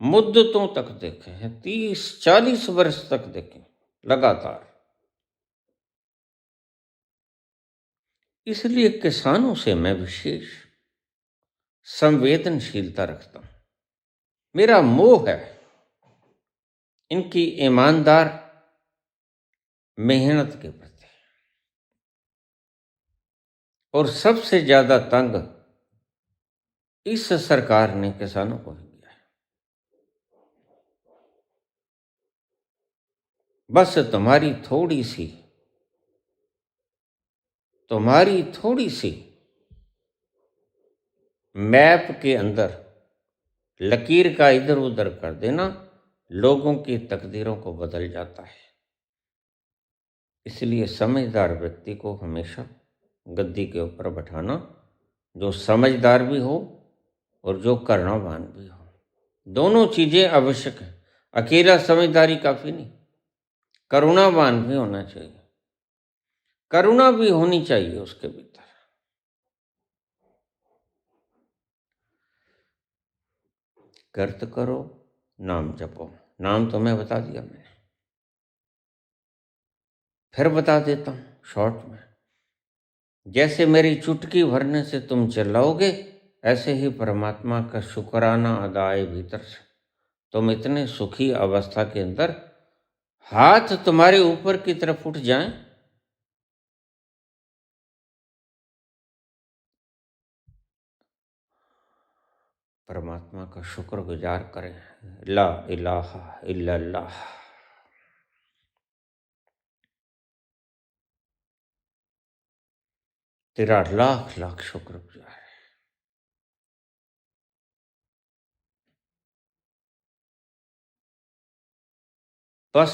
मुद्दतों तक देखे हैं, 30-40 वर्ष तक देखे लगातार। इसलिए किसानों से मैं विशेष संवेदनशीलता रखता हूं। मेरा मोह है इनकी ईमानदार मेहनत के प्रति। और सबसे ज्यादा तंग इस सरकार ने किसानों को ही किया है। बस तुम्हारी थोड़ी सी मैप के अंदर लकीर का इधर उधर कर देना लोगों की तकदीरों को बदल जाता है। इसलिए समझदार व्यक्ति को हमेशा गद्दी के ऊपर बैठाना, जो समझदार भी हो और जो करुणावान भी हो। दोनों चीजें आवश्यक है। अकेला समझदारी काफी नहीं, करुणावान भी होना चाहिए, करुणा भी होनी चाहिए उसके भीतर। कर्त करो, नाम जपो। नाम तुम्हें बता दिया मैंने, फिर बता देता हूं शॉर्ट में। जैसे मेरी चुटकी भरने से तुम चिल्लाओगे, ऐसे ही परमात्मा का शुक्राना अदा आए भीतर से। तुम इतने सुखी अवस्था के अंदर हाथ तुम्हारे ऊपर की तरफ उठ जाएं, परमात्मा का शुक्रगुजार करें। ला इलाहा इल्लल्लाह। तेरा लाख लाख शुक्रगुजार है। बस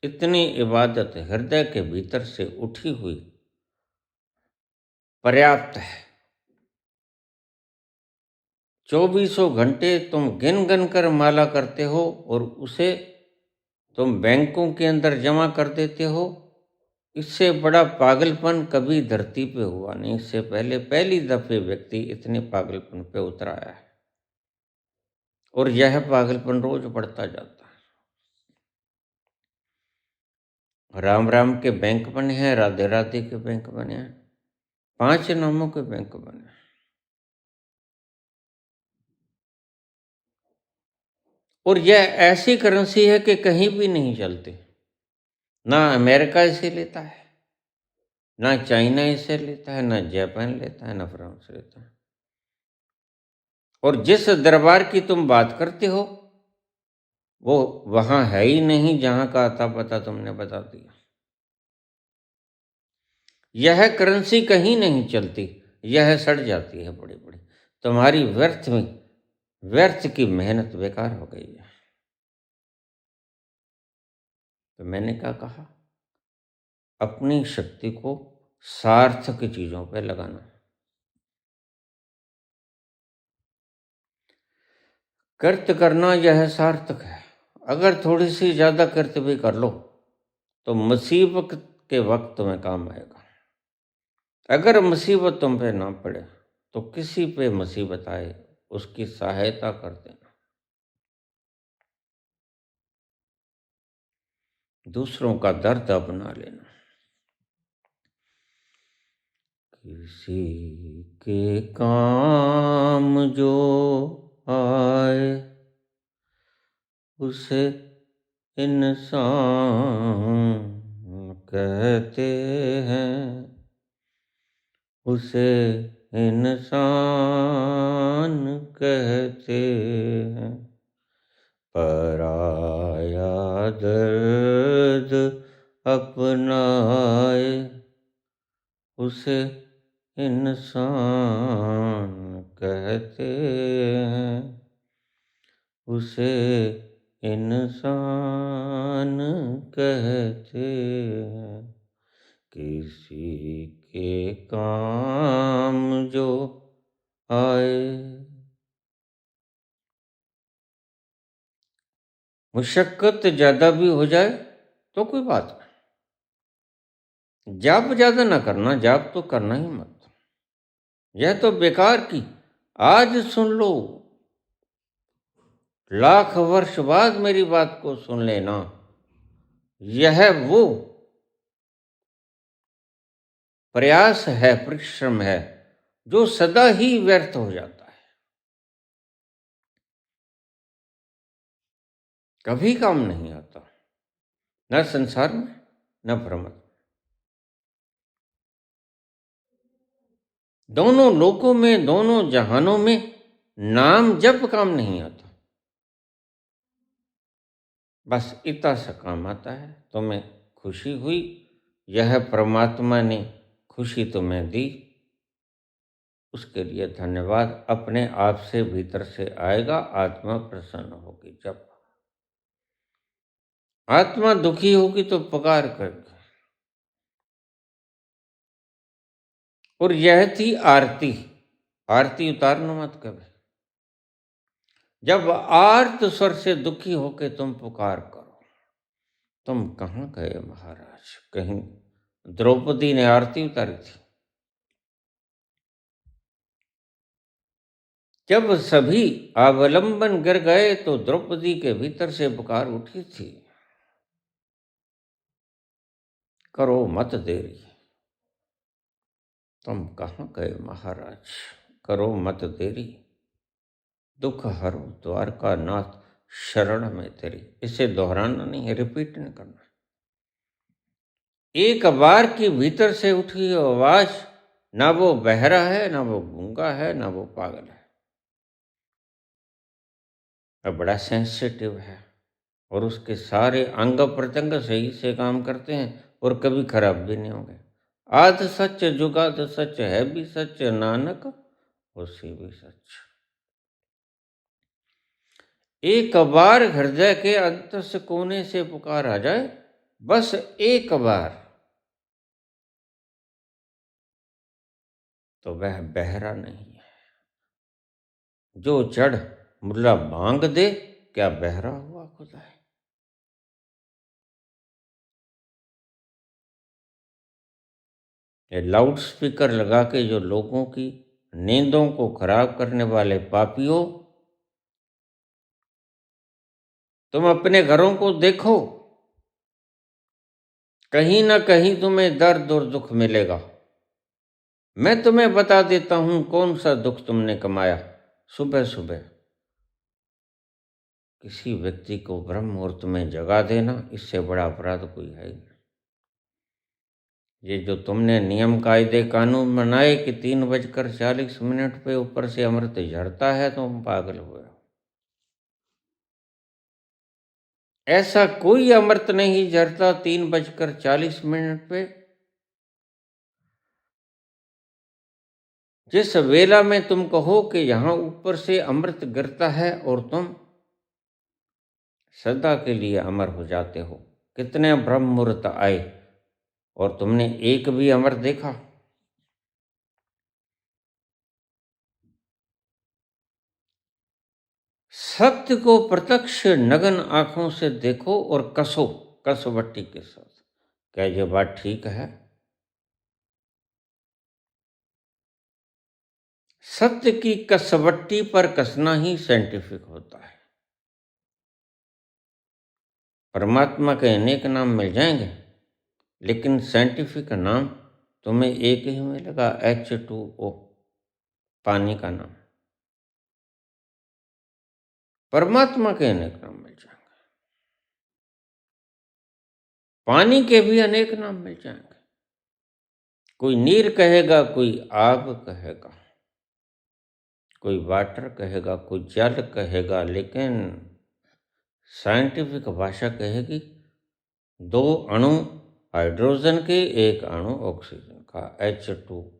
इतनी इबादत हृदय के भीतर से उठी हुई पर्याप्त है। 24 घंटे तुम गिन गिन कर माला करते हो और उसे तुम बैंकों के अंदर जमा कर देते हो। इससे बड़ा पागलपन कभी धरती पे हुआ नहीं। इससे पहले पहली दफे व्यक्ति इतने पागलपन पे उतर आया है और यह पागलपन रोज बढ़ता जाता है। राम राम के बैंक बने हैं, राधे राधे के बैंक बने हैं, 5 नामों के बैंक बने हैं। और यह ऐसी करेंसी है कि कहीं भी नहीं चलती। ना अमेरिका इसे लेता है, ना चाइना इसे लेता है, ना जापान लेता है, ना फ्रांस लेता है। और जिस दरबार की तुम बात करते हो वो वहां है ही नहीं जहां का आता पता तुमने बता दिया। यह करेंसी कहीं नहीं चलती, यह सड़ जाती है बड़ी बड़ी। तुम्हारी व्यर्थ की मेहनत बेकार हो गई है। तो मैंने क्या कहा, अपनी शक्ति को सार्थक चीजों पर लगाना। कृत करना यह सार्थक है। अगर थोड़ी सी ज्यादा कृत भी कर लो तो मुसीबत के वक्त में काम आएगा। अगर मुसीबत तुम पे ना पड़े तो किसी पे मुसीबत आए उसकी सहायता कर देना। दूसरों का दर्द अपना लेना। किसी के काम जो आए उसे इंसान कहते हैं, उसे इंसान कहते हैं। पराया दर्द अपनाए उसे इंसान कहते हैं, उसे इंसान कहते हैं। किसी के काम काम जो आए। मुशक्कत ज्यादा भी हो जाए तो कोई बात नहीं, जाप ज्यादा ना करना, जाप तो करना ही मत। यह तो बेकार की, आज सुन लो, लाख वर्ष बाद मेरी बात को सुन लेना। यह वो प्रयास है, परिश्रम है, जो सदा ही व्यर्थ हो जाता है, कभी काम नहीं आता, न संसार में न ब्रह्म। दोनों लोकों में, दोनों जहानों में नाम जप काम नहीं आता। बस इतना सा काम आता है। तुम्हें खुशी हुई, यह परमात्मा ने खुशी तुम्हें दी, उसके लिए धन्यवाद। अपने आप से भीतर से आएगा, आत्मा प्रसन्न होगी। जब आत्मा दुखी होगी तो पुकार करगी। और यह थी आरती। आरती उतारना मत कभी। जब आर्त स्वर से दुखी होके तुम पुकार करो, तुम कहाँ गए महाराज? कहीं द्रौपदी ने आरती उतारी थी? जब सभी अवलंबन गिर गए तो द्रौपदी के भीतर से पुकार उठी थी, करो मत देरी। तुम कहाँ गए महाराज? करो मत देरी, दुख हरो द्वारका नाथ शरण में तेरी। इसे दोहराना नहीं है, रिपीट नहीं करना। एक बार की भीतर से उठी आवाज, ना वो बहरा है, ना वो गूंगा है, ना वो पागल है, वह बड़ा सेंसिटिव है और उसके सारे अंग प्रत्यंग सही से काम करते हैं और कभी खराब भी नहीं होंगे। आध सच जुगाद सच है भी सच, नानक उसी भी सच। एक बार हृदय के अंतस कोने से पुकार आ जाए, बस एक बार, तो वह बहरा नहीं है। जो चढ़ मुल्ला मांग दे, क्या बहरा हुआ खुदा है? ये लाउड स्पीकर लगा के जो लोगों की नींदों को खराब करने वाले पापियों, तुम अपने घरों को देखो, कहीं ना कहीं तुम्हें दर्द और दुख मिलेगा। मैं तुम्हें बता देता हूं कौन सा दुख तुमने कमाया। सुबह सुबह किसी व्यक्ति को ब्रह्म मुहूर्त में जगा देना, इससे बड़ा अपराध कोई है ही नहीं। ये जो तुमने नियम कायदे कानून बनाए कि 3:40 पे ऊपर से अमृत झरता है, तो तुम पागल हुए हो। ऐसा कोई अमृत नहीं झरता 3:40 पे। जिस वेला में तुम कहो कि यहां ऊपर से अमृत गिरता है और तुम सदा के लिए अमर हो जाते हो। कितने ब्रह्म मुहूर्त आए और तुमने एक भी अमर देखा? सत्य को प्रत्यक्ष नग्न आंखों से देखो और कसो, कसवट्टी के साथ। क्या ये बात ठीक है? सत्य की कसवट्टी पर कसना ही साइंटिफिक होता है। परमात्मा के अनेक नाम मिल जाएंगे, लेकिन साइंटिफिक नाम तुम्हें एक ही मिलेगा, H2O, पानी का नाम। परमात्मा के अनेक नाम मिल जाएंगे, पानी के भी अनेक नाम मिल जाएंगे। कोई नीर कहेगा, कोई आग कहेगा, कोई वाटर कहेगा, कोई जल कहेगा, लेकिन साइंटिफिक भाषा कहेगी 2 अणु हाइड्रोजन के, 1 अणु ऑक्सीजन का, H2O।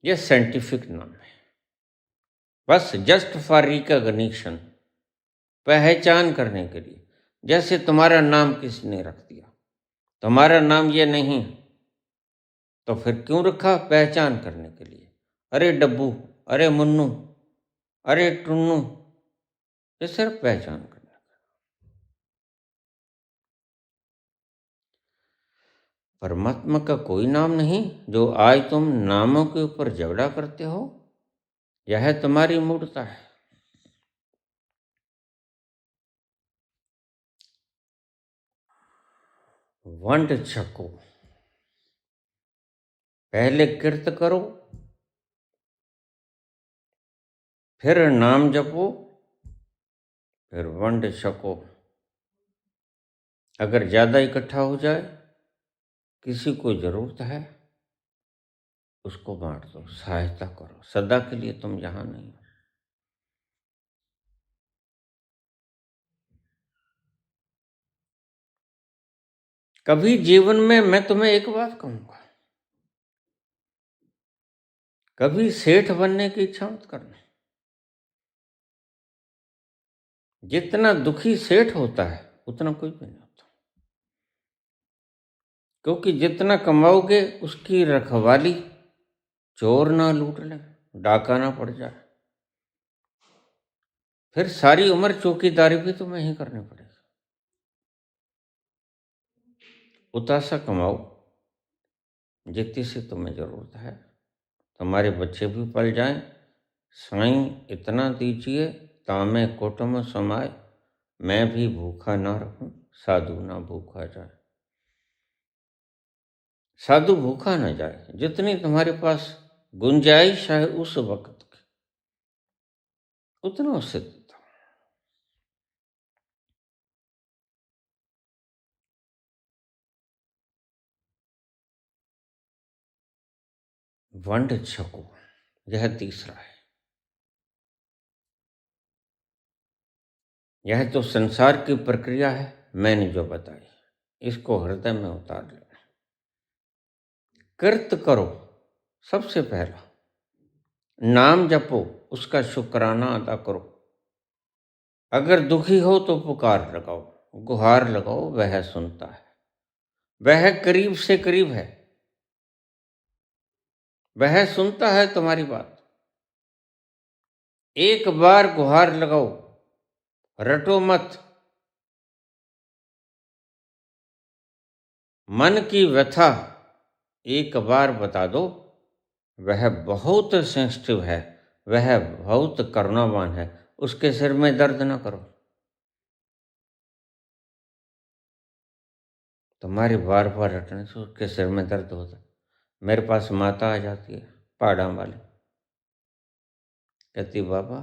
यह साइंटिफिक नाम है, बस जस्ट फॉर रिकॉग्निशन, पहचान करने के लिए। जैसे तुम्हारा नाम किसने रख दिया, तुम्हारा नाम ये नहीं तो फिर क्यों रखा? पहचान करने के लिए। अरे डब्बू, अरे मुन्नू, अरे टुन्नू, ये सिर्फ पहचान करने। परमात्मा का कोई नाम नहीं जो आज तुम नामों के ऊपर झगड़ा करते हो। यह तुम्हारी मूर्खता है। वंड छको, पहले कृत करो, फिर नाम जपो, फिर वंड छको। अगर ज्यादा इकट्ठा हो जाए, किसी को जरूरत है, उसको बांट दो, सहायता करो। सदा के लिए तुम यहां नहीं हो। कभी जीवन में मैं तुम्हें एक बात कहूंगा, कभी सेठ बनने की इच्छा मत करना। जितना दुखी सेठ होता है उतना कोई भी नहीं होता, क्योंकि जितना कमाओगे उसकी रखवाली चोर ना लूट ले, डाका ना पड़ जाए, फिर सारी उम्र चौकीदारी भी तुम्हें ही करनी पड़ेगी। उतासा कमाओ जितनी से तुम्हें जरूरत है, तुम्हारे बच्चे भी पल जाएं। साईं इतना दीजिए तामे कुटुम्ब समाए, मैं भी भूखा ना रहूं, साधु ना भूखा जाए। साधु भूखा ना जाए। जितनी तुम्हारे पास गुंजाइश है उस वक्त की, उतना उससे दो। वंड छको, यह तीसरा है। यह तो संसार की प्रक्रिया है, मैंने जो बताई, इसको हृदय में उतार लेना। कृत करो, सबसे पहला नाम जपो, उसका शुक्राना अदा करो। अगर दुखी हो तो पुकार लगाओ, गुहार लगाओ, वह सुनता है। वह करीब से करीब है, वह सुनता है तुम्हारी बात। एक बार गुहार लगाओ, रटो मत। मन की व्यथा एक बार बता दो, वह बहुत सेंसिटिव है, वह बहुत करुणावान है, उसके सिर में दर्द ना करो। तुम्हारी बार बार रटने से उसके सिर में दर्द होता है। मेरे पास माता आ जाती है पहाड़ा वाली, कहती बाबा,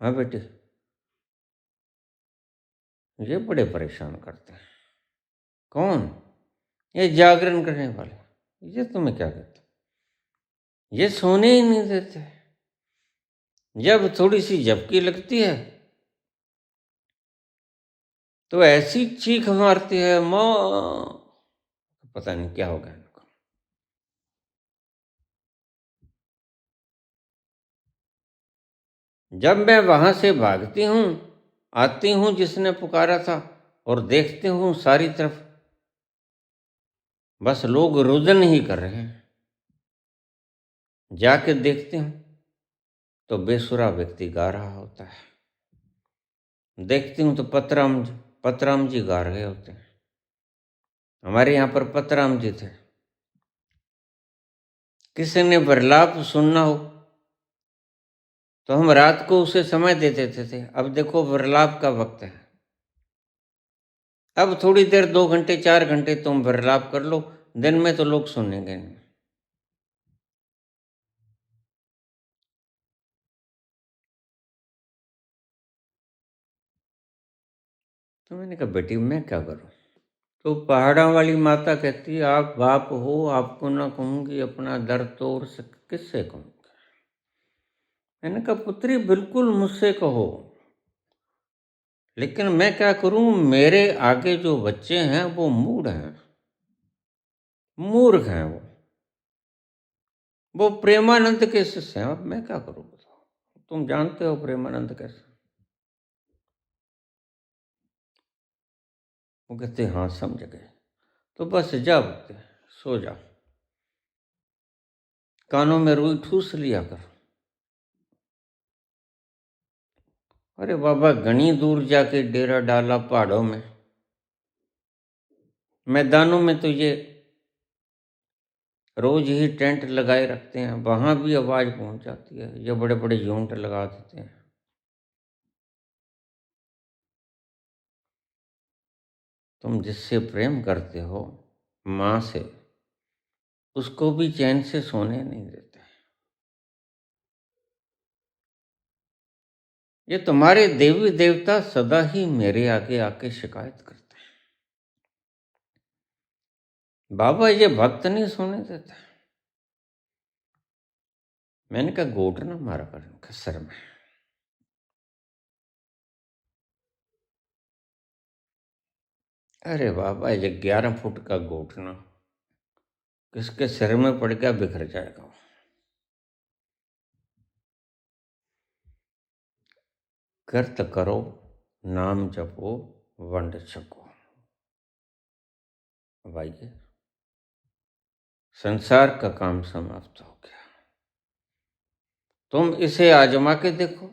हाँ बेटी, ये बड़े परेशान करते हैं। कौन? ये जागरण करने वाले। ये तुम्हें क्या कहते? ये सोने ही नहीं देते। जब थोड़ी सी झपकी लगती है तो ऐसी चीख मारती है, माँ, पता नहीं क्या हो गया इनको। जब मैं वहां से भागती हूं, आती हूं जिसने पुकारा था, और देखती हूं सारी तरफ बस लोग रुदन ही कर रहे हैं। जाके देखती हूं तो बेसुरा व्यक्ति गा रहा होता है। देखती हूं तो पतराम जी गा रहे होते हैं। हमारे यहाँ पर पतराम जी थे। किसी ने बरलाप सुनना हो तो हम रात को उसे समय दे देते थे। अब देखो बरलाप का वक्त है, अब थोड़ी देर 2 घंटे 4 घंटे तुम बरलाप कर लो, दिन में तो लोग सुनेंगे नहीं। तो मैंने कहा बेटी मैं क्या करूं? तो पहाड़ा वाली माता कहती, आप बाप हो, आपको ना कहूंगी अपना दर्द तो और किससे कहूंगी? मैंने कहा पुत्री बिल्कुल मुझसे कहो, लेकिन मैं क्या करूं, मेरे आगे जो बच्चे हैं वो मूढ़ हैं, मूर्ख हैं। वो प्रेमानंद के शिष्य हैं। अब मैं क्या करूं बताओ? तुम जानते हो प्रेमानंद कैसे। वो कहते हाँ समझ गए। तो बस जा बच्चे, सो जा, कानों में रुई ठूस लिया कर। अरे बाबा, घनी दूर जाके डेरा डाला पहाड़ों में, मैदानों में तो ये रोज ही टेंट लगाए रखते हैं, वहां भी आवाज पहुंच जाती है, ये बड़े बड़े यूनिट लगा देते हैं। तुम जिससे प्रेम करते हो, मां से, उसको भी चैन से सोने नहीं देते। ये तुम्हारे देवी देवता सदा ही मेरे आगे आके शिकायत करते हैं, बाबा ये भक्त नहीं सोने देता। मैंने कहा घोटना मारा कर इनका सर में। अरे बाबा, ये 11 फुट का घोटना किसके सिर में पड़ गया बिखर जाएगा। कृत करो, नाम जपो, वंड छको। भाई, संसार का काम समाप्त हो गया, तुम इसे आजमा के देखो।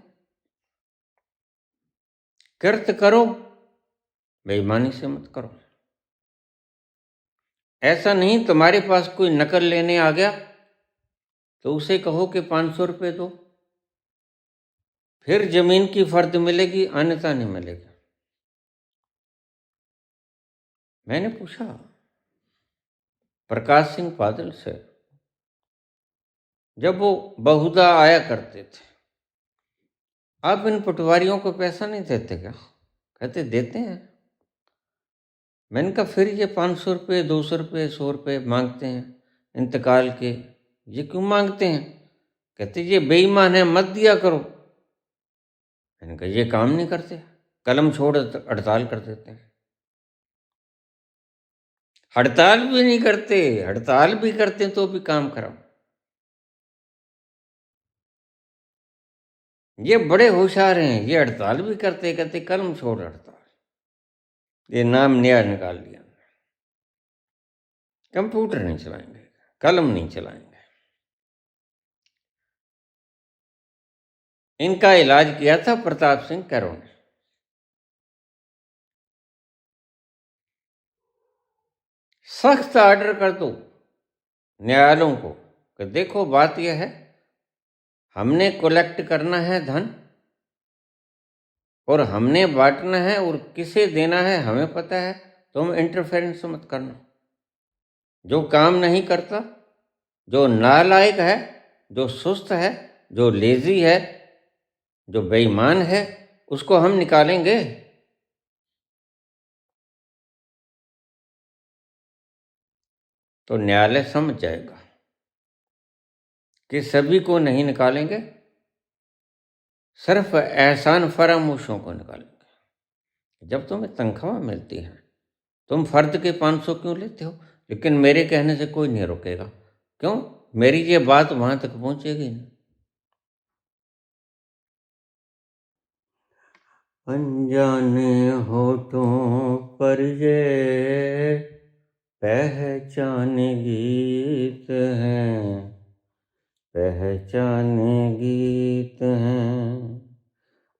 कृत करो, बेईमानी से मत करो। ऐसा नहीं तुम्हारे पास कोई नकल लेने आ गया तो उसे कहो कि 500 रुपये दो, फिर जमीन की फर्द मिलेगी, अन्यथा नहीं मिलेगी। मैंने पूछा प्रकाश सिंह बादल से, जब वो बहुधा आया करते थे, आप इन पटवारियों को पैसा नहीं देते क्या? कहते देते हैं। मैंने कहा फिर ये 500 रुपये, 200 रुपये, 100 रुपये मांगते हैं इंतकाल के, ये क्यों मांगते हैं? कहते ये बेईमान है, मत दिया करो। मैंने कहा ये काम नहीं करते, कलम छोड़ हड़ताल कर देते हैं। हड़ताल भी नहीं करते, हड़ताल भी करते तो भी काम कराओ। ये बड़े होशियार हैं, ये हड़ताल भी करते, कहते कलम छोड़ हड़ताल। ये नाम नया निकाल लिया, कंप्यूटर नहीं चलाएंगे, कलम नहीं चलाएंगे। इनका इलाज किया था प्रताप सिंह कैरो ने। सख्त आर्डर कर दो न्यायालयों को कि देखो बात यह है, हमने कलेक्ट करना है धन और हमने बांटना है, और किसे देना है हमें पता है, तुम इंटरफेरेंस मत करना। जो काम नहीं करता, जो नालायक है, जो सुस्त है, जो लेजी है, जो बेईमान है, उसको हम निकालेंगे। तो न्यायालय समझ जाएगा कि सभी को नहीं निकालेंगे, सिर्फ एहसान फरामोशों को निकालेंगे। जब तुम्हें तनख्वाह मिलती है, तुम फर्द के 500 क्यों लेते हो? लेकिन मेरे कहने से कोई नहीं रोकेगा। क्यों? मेरी ये बात वहां तक पहुंचेगी नहीं। अनजाने होठों पर ये पहचान गीत हैं, पहचान गीत हैं।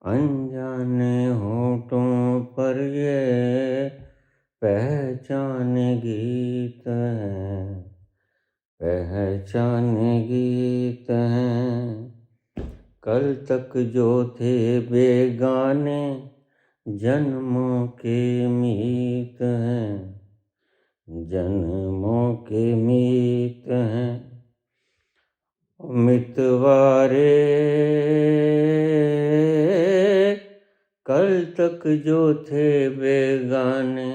अनजाने होठों पर ये पहचान गीत हैं, पहचान गीत हैं। कल तक जो थे बेगाने, जन्मों के मीत हैं, जन्मों के मीत हैं। मितवारे कल तक जो थे बेगाने,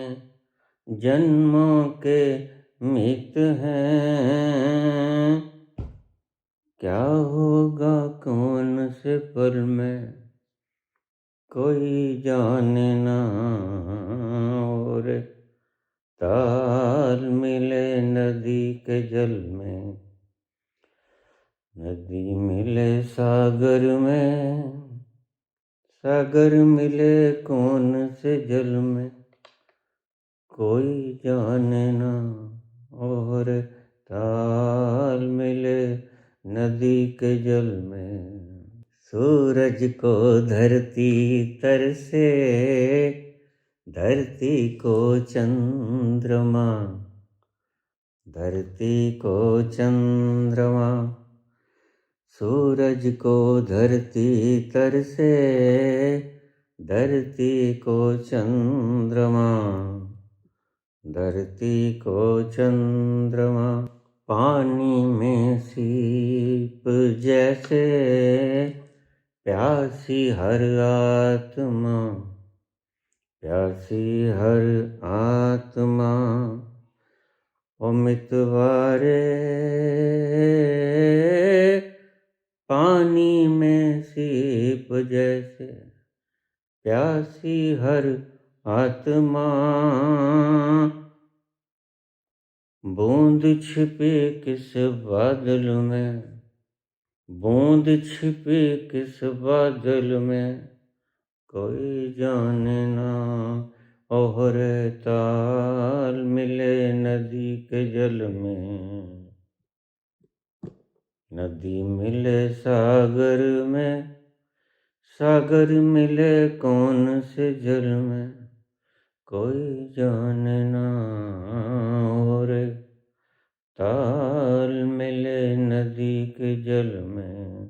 जन्मों के मित हैं। क्या होगा कौन से पल में, कोई जाने ना, और ताल मिले नदी के जल में, नदी मिले सागर में, सागर मिले कौन से जल में, कोई जाने ना, और ताल मिले नदी के जल में। सूरज को धरती तरसे, धरती को चंद्रमा, धरती को चंद्रमा। सूरज को धरती तरसे, धरती को चंद्रमा, धरती को चंद्रमा। पानी में सीप जैसे प्यासी हर आत्मा, प्यासी हर आत्मा। ओ मितवारे पानी में सीप जैसे प्यासी हर आत्मा। बूंद छिपी किस बादल में, बूंद छिपी किस बादल में, कोई जाने ना, और ताल मिले नदी के जल में। नदी मिले सागर में, सागर मिले कौन से जल में, कोई जाने ना, और ताल मिले नदी के जल में।